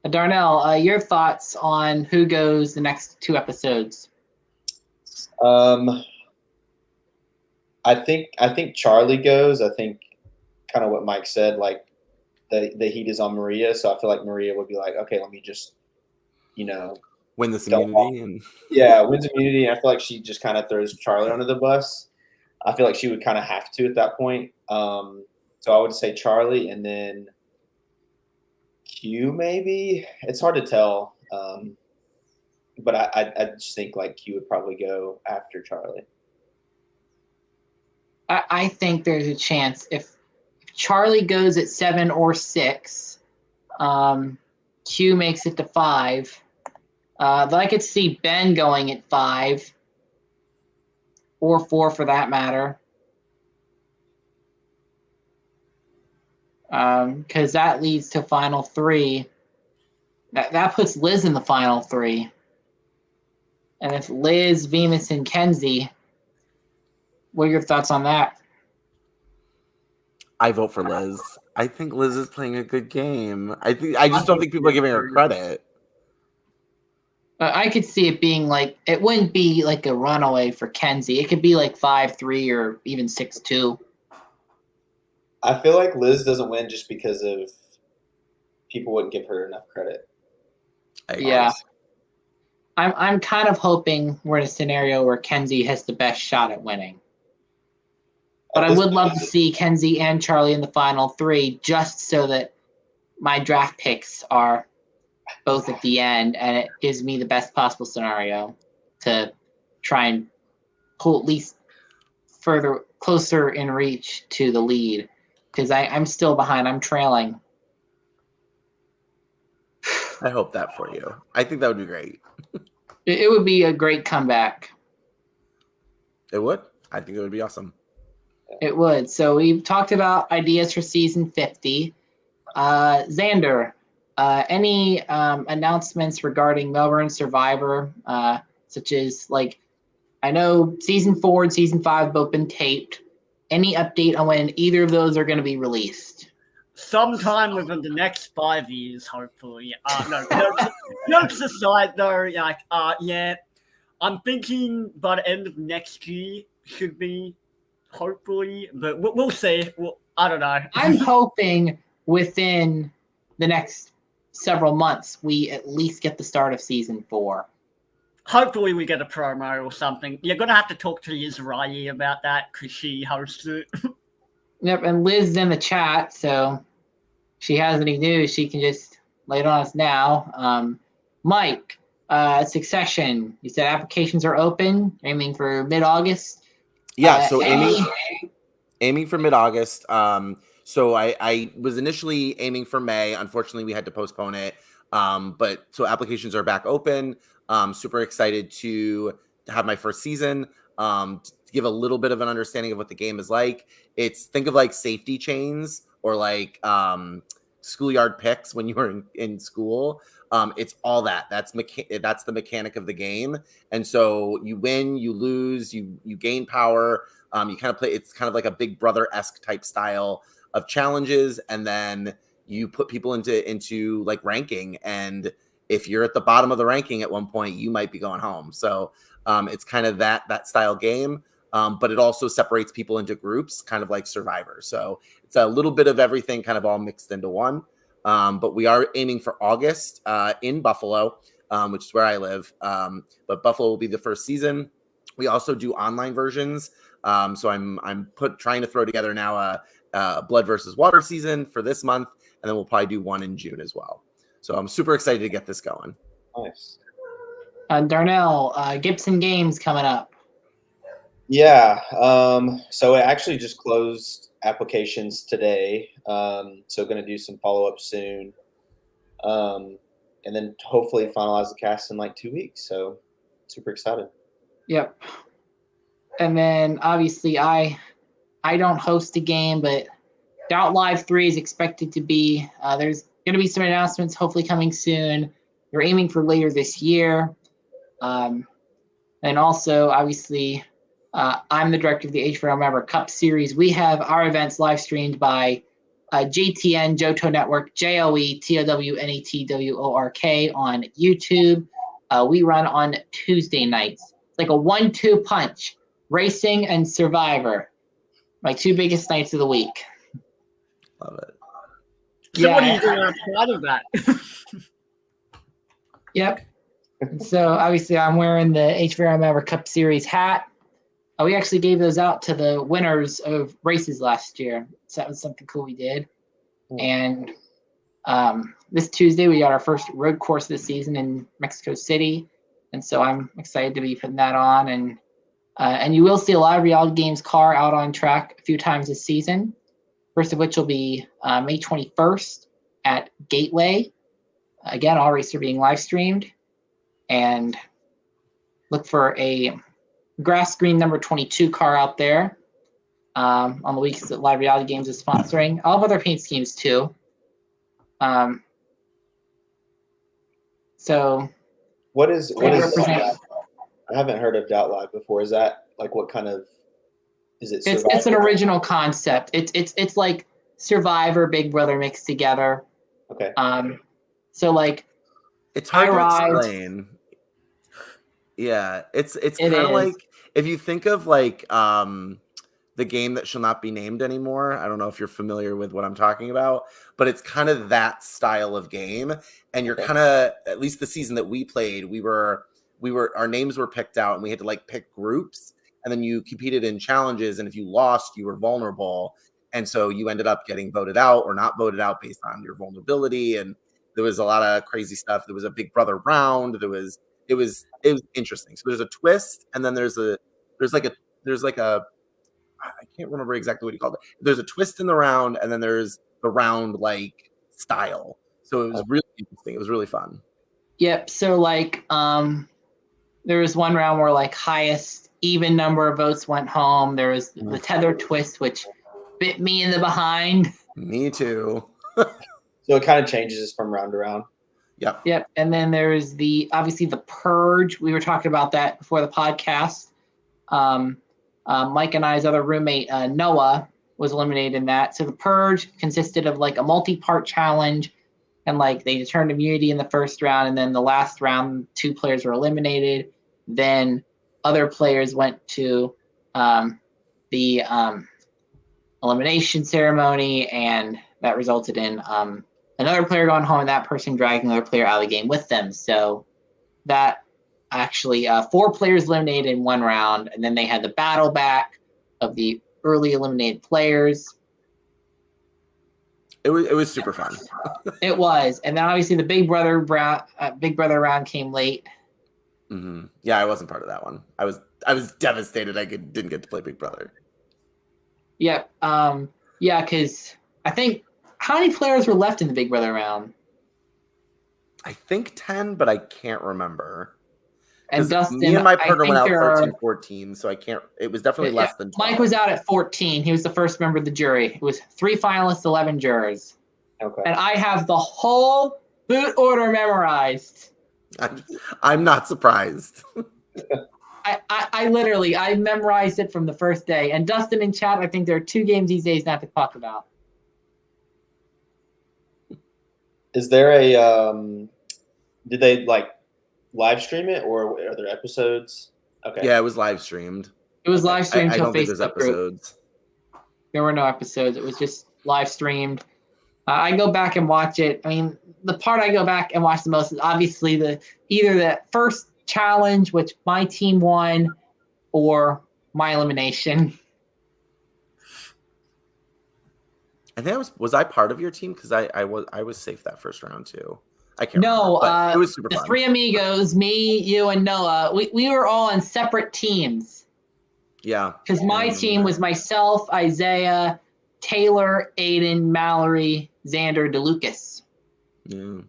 Darnell, your thoughts on who goes the next 2 episodes? I think Charlie goes. I think kind of what Mike said, like the heat is on Maria. So I feel like Maria would be like, okay, let me just, win this immunity and wins immunity. And I feel like she just kind of throws Charlie under the bus. I feel like she would kind of have to at that point. So I would say Charlie, and then Q maybe. It's hard to tell. But I just think like Q would probably go after Charlie. I think there's a chance if Charlie goes at 7 or 6, Q makes it to 5. But I could see Ben going at 5 or 4 for that matter. Because that leads to final 3. That puts Liz in the final 3. And if Liz, Venus, and Kenzie, what are your thoughts on that? I vote for Liz. I think Liz is playing a good game. I just don't think people are giving her credit. I could see it being like, it wouldn't be like a runaway for Kenzie. It could be like 5-3 or even 6-2. I feel like Liz doesn't win just because of people wouldn't give her enough credit. Yeah. I'm kind of hoping we're in a scenario where Kenzie has the best shot at winning. But I would love to see Kenzie and Charlie in the final 3 just so that my draft picks are both at the end and it gives me the best possible scenario to try and pull at least closer in reach to the lead because I'm still behind. I'm trailing. I hope that for you. I think that would be great. It would be a great comeback. It would. I think it would be awesome. It would. So we've talked about ideas for season 50. Zander, any announcements regarding Melbourne Survivor, such as like, I know season 4 and season 5 have both been taped. Any update on when either of those are going to be released? Sometime within the next 5 years, hopefully. Jokes aside, though, I'm thinking by the end of next year should be, hopefully, but we'll see. I don't know. I'm hoping within the next several months we at least get the start of season 4. Hopefully we get a promo or something. You're going to have to talk to Israeli about that because she hosts it. Yep, and Liz is in the chat, so she has any news, she can just lay it on us now. Mike, Succession, you said applications are open, aiming for mid-August. Yeah, so aiming for mid-August. So I was initially aiming for May. Unfortunately, we had to postpone it. But so applications are back open. Super excited to have my first season. To give a little bit of an understanding of what the game is like. Think of like safety chains or like schoolyard picks when you were in school. It's all that. That's the mechanic of the game. And so you win, you lose, you gain power. You kind of play. It's kind of like a Big Brother-esque type style of challenges, and then you put people into like ranking. And if you're at the bottom of the ranking at one point, you might be going home. So it's kind of that style game. But it also separates people into groups, kind of like Survivor. So it's a little bit of everything kind of all mixed into one. But we are aiming for August in Buffalo, which is where I live. But Buffalo will be the first season. We also do online versions. So I'm trying to throw together now a Blood versus Water season for this month, and then we'll probably do one in June as well. So I'm super excited to get this going. Nice. Darnell, Gibson Games coming up. Yeah. So I actually just closed applications today. So going to do some follow-up soon. And then hopefully finalize the cast in like 2 weeks. So super excited. Yep. And then obviously I don't host a game, but Doubt Live 3 is expected to be, there's going to be some announcements hopefully coming soon. We're aiming for later this year. And also, obviously, I'm the director of the H4L Member Cup Series. We have our events live streamed by JTN, Johto Network, JOETOWNETWORK on YouTube. We run on Tuesday nights. It's like a 1-2 punch. Racing and Survivor. My 2 biggest nights of the week. Love it. So what are you doing outside of that? Yep. So obviously I'm wearing the HVR Maverick Cup Series hat. We actually gave those out to the winners of races last year. So that was something cool we did. And this Tuesday we got our first road course this season in Mexico City. And so I'm excited to be putting that on. And you will see a lot of Reality Games car out on track a few times this season. First of which will be May 21st at Gateway. Again, all races are being live streamed. And look for a grass screen number 22 car out there on the weeks that Live Reality Games is sponsoring. I'll have other paint schemes too. So what is represent? I haven't heard of Doubt Live before. Is that like what kind of is it? It's an original concept. It's like Survivor, Big Brother mixed together. Okay. So like it's hard to explain. Yeah, it's kind of like if you think of like the game that shall not be named anymore. I don't know if you're familiar with what I'm talking about, but it's kind of that style of game. And you're kind of, at least the season that we played, we were our names were picked out and we had to like pick groups, and then you competed in challenges, and if you lost, you were vulnerable. And so you ended up getting voted out or not voted out based on your vulnerability. And there was a lot of crazy stuff. There was a Big Brother round. It was interesting. So there's a twist, and then there's like a I can't remember exactly what he called it. There's a twist in the round, and then there's the round like style. So it was really interesting. It was really fun. Yep. So like there was one round where like highest even number of votes went home. There was the tether twist, which bit me in the behind. Me too. So it kind of changes from round to round. Yep. And then there's obviously the purge. We were talking about that before the podcast. Mike and I's other roommate, Noah, was eliminated in that. So the purge consisted of like a multi-part challenge, and like they determined immunity in the first round, and then the last round, 2 players were eliminated. Then other players went to the elimination ceremony, and that resulted in another player going home and that person dragging another player out of the game with them. So that actually 4 players eliminated in one round, and then they had the battle back of the early eliminated players. It was super fun. It was, and then obviously the Big Brother round came late. Mm-hmm. Yeah, I wasn't part of that one. I was devastated I didn't get to play Big Brother. Yep. Yeah, because I think how many players were left in the Big Brother round? I think 10, but I can't remember. And Dustin, me and my partner went out 13-14, so I can't. It was definitely less than 12. Mike was out at 14. He was the first member of the jury. It was 3 finalists, 11 jurors. Okay. And I have the whole boot order memorized. I'm not surprised. I literally memorized it from the first day. And Dustin in chat, I think there are 2 games these days not to talk about. Is there a did they like live stream it, or are there episodes? Okay. Yeah, it was live streamed. It was live streamed I to a don't think there's Facebook group. episodes. There were no episodes. It was just live streamed. I go back and watch it. I mean, the part I go back and watch the most is obviously either the first challenge, which my team won, or my elimination. I think was I part of your team? Because I was safe that first round too. I can't remember, but it was super the fun. 3 amigos, me, you, and Noah, we were all on separate teams. Yeah. Because my team was myself, Isaiah, Taylor, Aiden, Mallory, Zander, DeLucas. Yeah.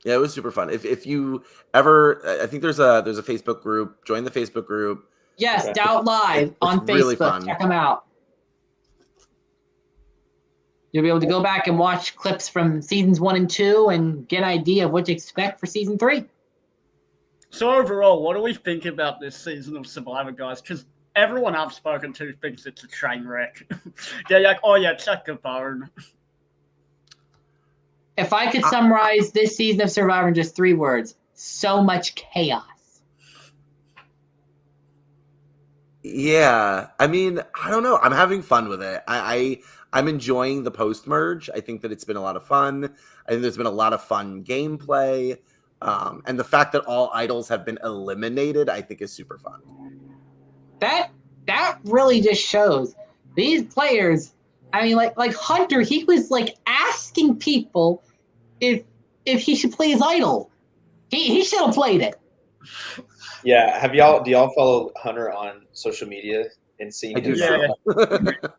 Yeah, it was super fun. If you ever, I think there's a Facebook group. Join the Facebook group. Yes, okay. Doubt Live on Facebook. Really fun. Check them out. You'll be able to go back and watch clips from seasons 1 and 2 and get an idea of what to expect for season 3. So overall, what do we think about this season of Survivor, guys? Because everyone I've spoken to thinks it's a train wreck. They're like, oh yeah, check the bone. If I could summarize this season of Survivor in just 3 words, so much chaos. Yeah, I mean, I don't know. I'm having fun with it. I'm enjoying the post merge. I think that it's been a lot of fun. I think there's been a lot of fun gameplay, and the fact that all idols have been eliminated, I think, is super fun. That really just shows these players. I mean, like Hunter, he was like asking people if he should play his idol. He should have played it. Yeah. Do y'all follow Hunter on social media and seen I do his, now.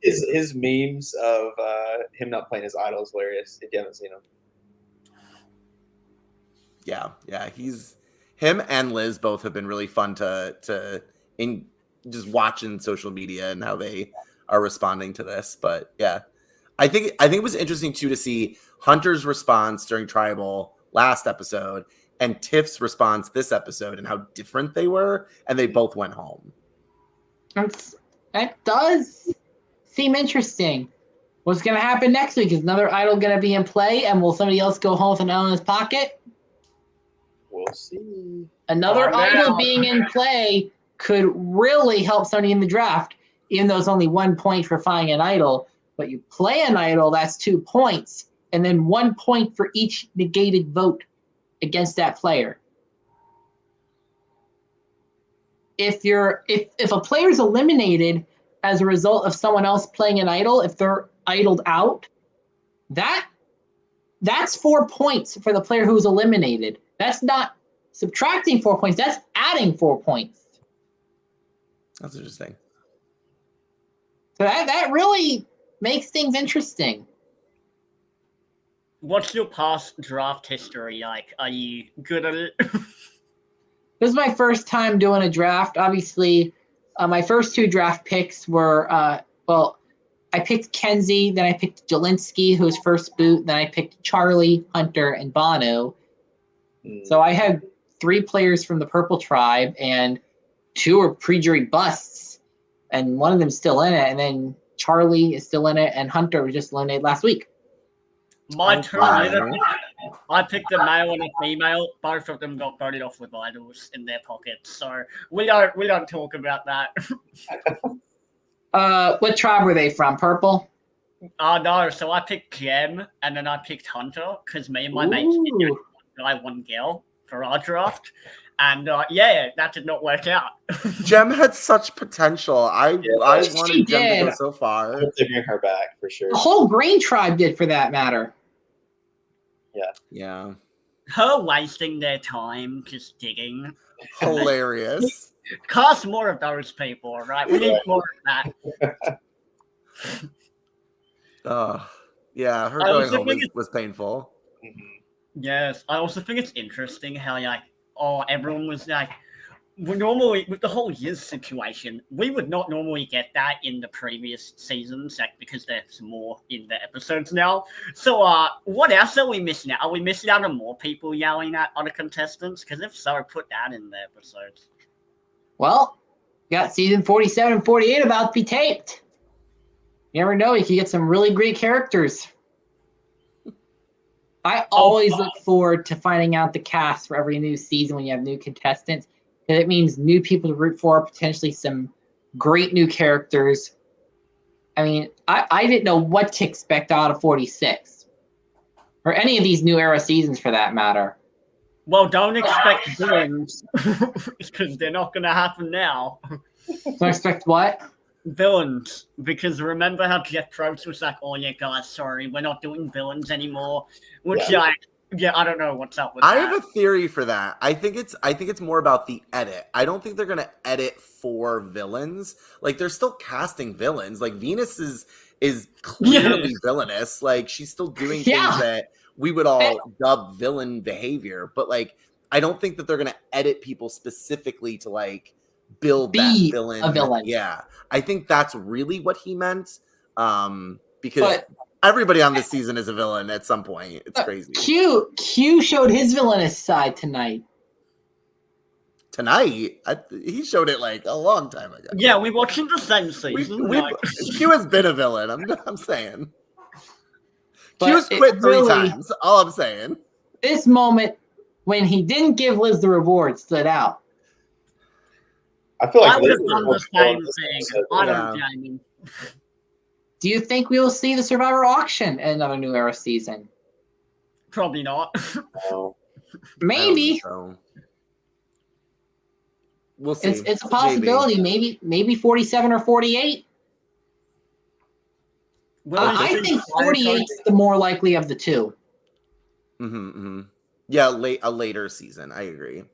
his memes of him not playing his idol is hilarious if you haven't seen him. Yeah, him and Liz both have been really fun to in just watching social media and how they are responding to this. But yeah, I think it was interesting too to see Hunter's response during Tribal last episode and Tiff's response this episode and how different they were, and they both went home. That does seem interesting. What's going to happen next week? Is another idol going to be in play, and will somebody else go home with an idol in his pocket? We'll see. Another idol being in play could really help somebody in the draft, even though it's only 1 point for finding an idol. But you play an idol, that's 2 points, and then 1 point for each negated vote against that player. If a player's eliminated as a result of someone else playing an idol, if they're idled out, that's 4 points for the player who's eliminated. That's not subtracting 4 points, that's adding 4 points. That's interesting. So that really makes things interesting. What's your past draft history like? Are you good at it? This is my first time doing a draft. Obviously, my first 2 draft picks were, I picked Kenzie, then I picked Jelinski, who was first boot, then I picked Charlie, Hunter, and Bono. So I had 3 players from the Purple Tribe, and 2 are pre-jury busts, and one of them's still in it, and then Charlie is still in it, and Hunter was just eliminated last week. My turn. I picked a male and a female. Both of them got voted off with idols in their pockets, so we don't talk about that. What tribe were they from? Purple? No. So I picked Gem, and then I picked Hunter because me and my mates did one girl for our draft, and that did not work out. Gem had such potential. I wanted Gem to go so far. I hope they bring her back for sure. The whole Green Tribe did, for that matter. Yeah. Her wasting their time just digging. Hilarious. Cast more of those people, right? We need more of that. Yeah, her going home was painful. Yes, I also think it's interesting how everyone was like, normally with the whole Yiz situation, we would not normally get that in the previous seasons, because there's more in the episodes now. So, what else are we missing out? Are we missing out on more people yelling at other contestants? Because if so, put that in the episodes. Well, you got season 47 and 48 about to be taped. You never know, you can get some really great characters. I always look forward to finding out the cast for every new season when you have new contestants. And it means new people to root for, potentially some great new characters. I mean, I didn't know what to expect out of 46. Or any of these new era seasons, for that matter. Well, don't expect villains, because they're not going to happen now. Don't expect what? Villains, because remember how Jeff Probst was like, "Oh yeah, guys, sorry, we're not doing villains anymore." Which I don't know what's up with that. I have a theory for that. I think it's more about the edit. I don't think they're gonna edit for villains. Like, they're still casting villains. Like, Venus is clearly villainous. Like, she's still doing things that we would all dub villain behavior. But like, I don't think that they're gonna edit people specifically to like build that villain. A villain. Yeah, I think that's really what he meant. Because everybody on this season is a villain at some point. It's crazy. Q showed his villainous side tonight. He showed it like a long time ago. Yeah, we're watching the same season. Q has been a villain. I'm saying. Q's quit 3 times. All I'm saying. This moment when he didn't give Liz the reward stood out. I feel like I would have Liz done the was more same on this thing. episode. I Yeah. don't gaming. Do you think we will see the Survivor auction in another New Era season? Probably not. No. I don't Maybe. think so. We'll see. It's a possibility. Maybe 47 or 48. I think 48 is the more likely of the two. Yeah, a later season. I agree.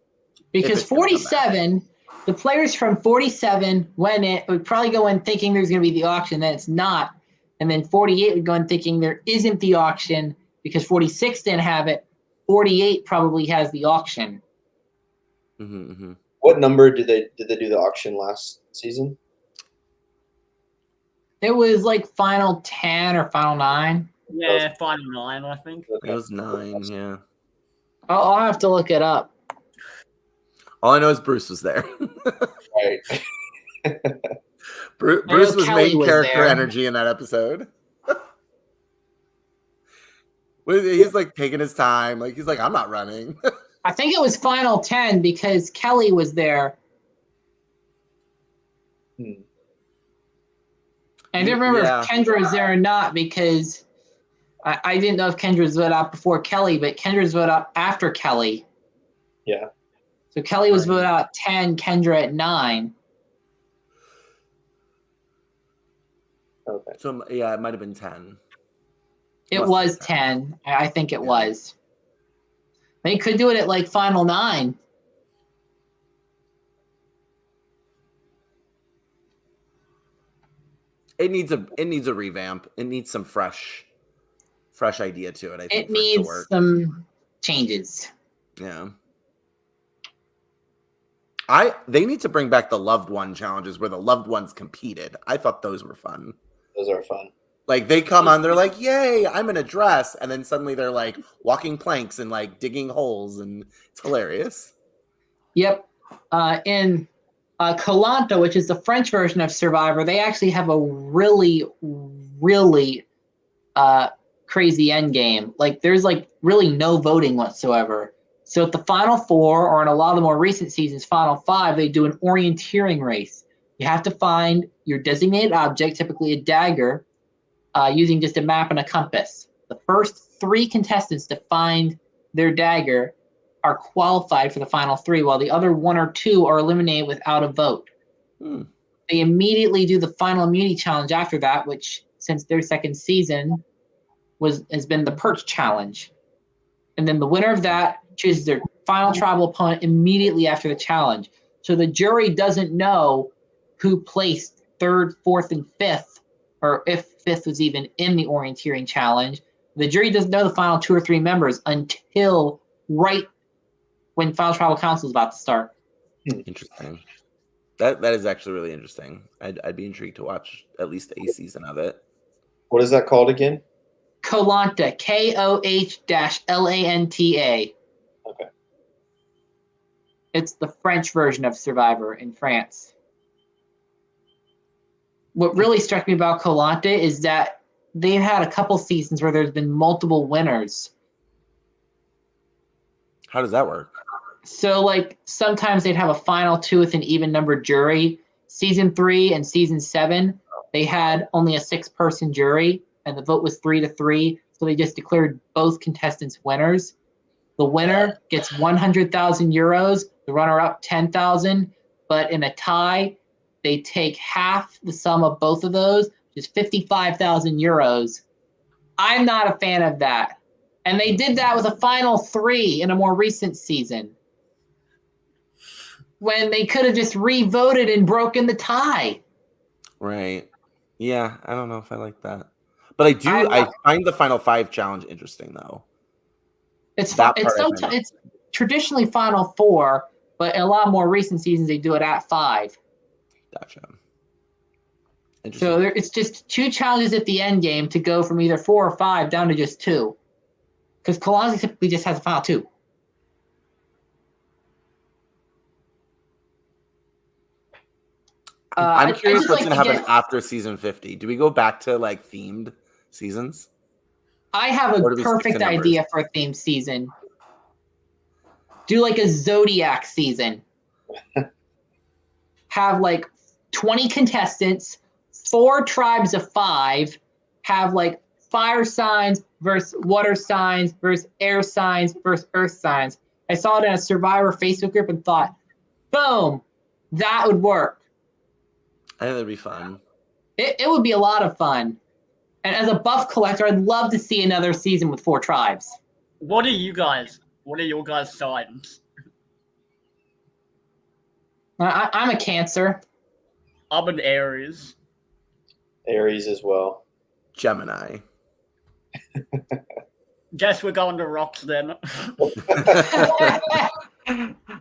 Because 47, the players from 47 would probably go in thinking there's going to be the auction, then it's not. And then 48 would go in thinking there isn't the auction because 46 didn't have it. 48 probably has the auction. What number did they do the auction last season? It was like final 10 or final 9. Yeah, final 9, I think. It was 9, yeah. I'll have to look it up. All I know is Bruce was there. Right. Bruce was Kelly main was character there. energy in that episode. He's like taking his time. Like he's like, I'm not running. I think it was final 10 because Kelly was there. I didn't remember if Kendra was there or not because I didn't know if Kendra was voted out before Kelly, but Kendra was voted out after Kelly. Yeah. So Kelly was voted out at 10, Kendra at 9. Okay. So yeah, it might have been 10. It was 10. I think it was. They could do it at like final 9. It needs a revamp. It needs some fresh idea to it. I think it needs some changes. Yeah. They need to bring back the loved one challenges where the loved ones competed. I thought those were fun. Those are fun. Like they come on, they're like, "Yay, I'm in a dress," and then suddenly they're like walking planks and like digging holes, and it's hilarious. Yep. In Koh-Lanta, which is the French version of Survivor, they actually have a really, really crazy end game. Like there's like really no voting whatsoever. So at the Final Four, or in a lot of the more recent seasons, Final Five, they do an orienteering race. You have to find your designated object, typically a dagger, using just a map and a compass. The first 3 contestants to find their dagger are qualified for the final 3, while the other 1 or 2 are eliminated without a vote. They immediately do the final immunity challenge after that, which, since their second season, has been the Perch Challenge. And then the winner of that chooses their final tribal opponent immediately after the challenge. So the jury doesn't know who placed 3rd, 4th, and 5th, or if 5th was even in the orienteering challenge. The jury doesn't know the final 2 or 3 members until right when Final Tribal Council is about to start. Interesting. That is actually really interesting. I'd be intrigued to watch at least a season of it. What is that called again? Koh-Lanta, KOH-LANTA. Okay. It's the French version of Survivor in France. What really struck me about Koh-Lanta is that they've had a couple seasons where there's been multiple winners. How does that work? So, like, sometimes they'd have a final 2 with an even-numbered jury. Season 3 and Season 7, they had only a 6-person jury, and the vote was 3-3, so they just declared both contestants winners. The winner gets 100,000 euros, the runner-up 10,000, but in a tie, they take half the sum of both of those, which is 55,000 euros. I'm not a fan of that. And they did that with a final 3 in a more recent season, when they could have just re-voted and broken the tie. Right. Yeah, I don't know if I like that. But I find the Final 5 challenge interesting, though. It's traditionally Final 4, but in a lot more recent seasons, they do it at 5. Gotcha. So it's just 2 challenges at the end game to go from either 4 or 5 down to just 2. Because Koh-Lanta typically just has a final 2. I'm curious what's going to happen after season 50. Do we go back to like themed seasons? I have a perfect idea for a themed season. Do like a Zodiac season. have like 20 contestants, 4 tribes of 5, have like fire signs versus water signs versus air signs versus earth signs. I saw it in a Survivor Facebook group and thought, boom, that would work. I think that'd be fun. It would be a lot of fun. And as a buff collector, I'd love to see another season with 4 tribes. What are your guys' signs? I'm a Cancer. I'm an Aries. Aries as well. Gemini. Guess we're going to rocks then.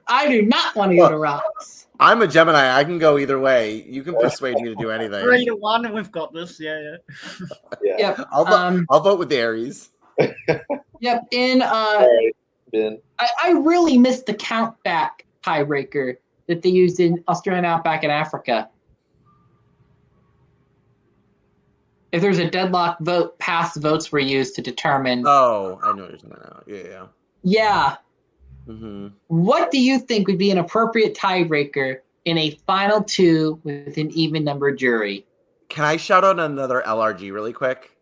I do not want to go to rocks. I'm a Gemini. I can go either way. You can persuade me to do anything. 3-1, and we've got this. Yeah. Yep. I'll vote with the Aries. Yep. In Ben. I really missed the count back tiebreaker that they used in Australian Outback and Africa. If there's a deadlock vote, past votes were used to determine. Oh, I know what you're talking about. Yeah. Yeah. Mm-hmm. What do you think would be an appropriate tiebreaker in a final 2 with an even number jury? Can I shout out another LRG really quick?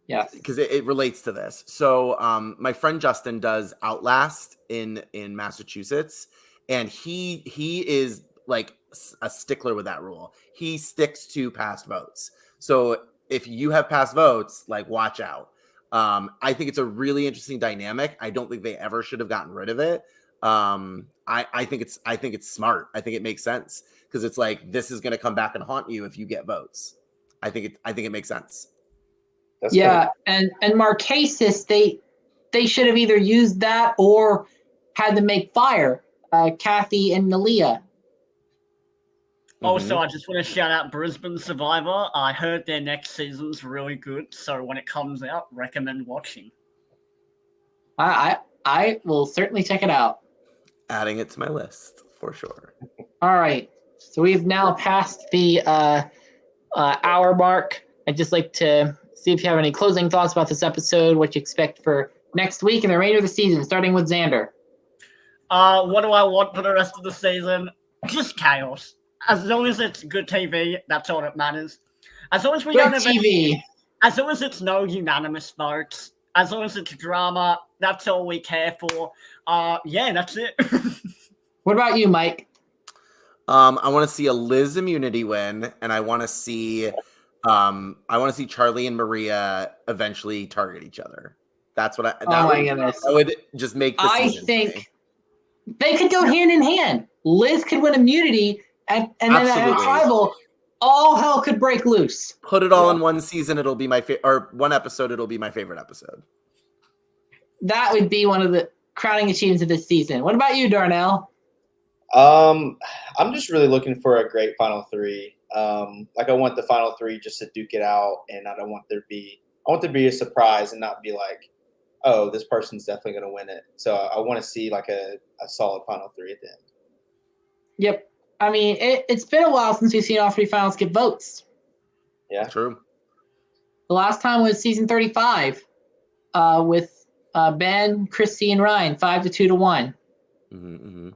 Yes. Because it relates to this. So my friend Justin does Outlast in Massachusetts, and he is like a stickler with that rule. He sticks to past votes. So if you have past votes, like, watch out. I think it's a really interesting dynamic. I don't think they ever should have gotten rid of it. I think it's smart. I think it makes sense because it's like, this is going to come back and haunt you if you get votes. I think it makes sense. That's yeah, and Marquesas, they should have either used that or had them make fire. Kathy and Nalia. Also, I just want to shout out Brisbane Survivor. I heard their next season's really good, so when it comes out, recommend watching. I will certainly check it out. Adding it to my list for sure. All right, so we've now passed the hour mark. I'd just like to see if you have any closing thoughts about this episode, what you expect for next week and the remainder of the season, starting with Zander. What do I want for the rest of the season? Just chaos. As long as it's good TV, that's all that matters. As long as we don't have TV. As long as it's no unanimous votes, as long as it's drama, that's all we care for. Yeah, that's it. What about you, Mike? I want to see a Liz immunity win, and I want to see Charlie and Maria eventually target each other. That's what goodness. That would just make the season. I think they could go hand in hand. Liz could win immunity, and then at tribal, all hell could break loose. Put it all in one season. It'll be my favorite, or one episode. It'll be my favorite episode. That would be one of the crowning achievements of this season. What about you, Darnell? I'm just really looking for a great final 3. Like, I want the final 3 just to duke it out, and I want there to be a surprise and not be like, oh, this person's definitely going to win it. So I want to see like a solid final 3 at the end. Yep. I mean, it's been a while since we've seen all 3 finals get votes. Yeah. True. The last time was season 35 with Ben, Christy, and Ryan, 5-2 to 1. Mm-hmm.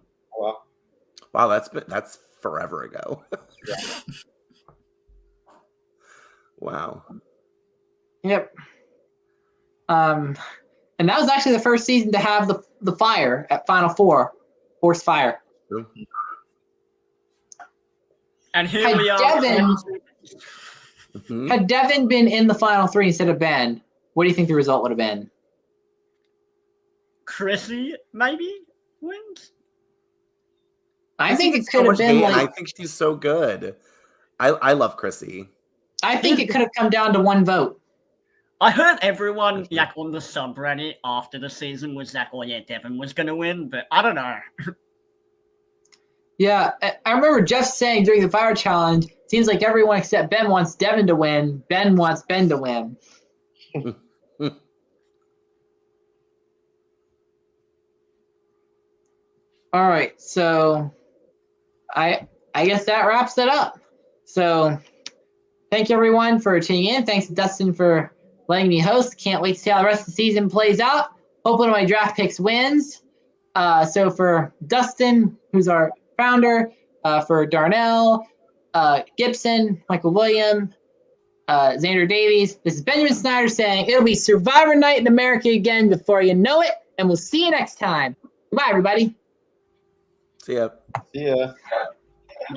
Wow, that's forever ago. Yeah. Wow. Yep. And that was actually the first season to have the fire at Final 4, forced fire. True. And here we are. Had Devin been in the Final 3 instead of Ben, what do you think the result would have been? Chrissy maybe wins. I think it could have been like. I think she's so good. I love Chrissy. I think it could have come down to 1 vote. I heard everyone on the subreddit after the season was like, "Oh yeah, Devin was gonna win," but I don't know. Yeah, I remember Jeff saying during the fire challenge, seems like everyone except Ben wants Devin to win. Ben wants Ben to win. All right, so I guess that wraps it up. So thank you everyone for tuning in. Thanks to Dustin for letting me host. Can't wait to see how the rest of the season plays out. Hope one of my draft picks wins. So for Dustin, who's our founder, for Darnell, Gibson, Michael William, Zander Davies. This is Benjamin Snyder saying it'll be Survivor Night in America again before you know it, and we'll see you next time. Goodbye, everybody. See ya. Yeah.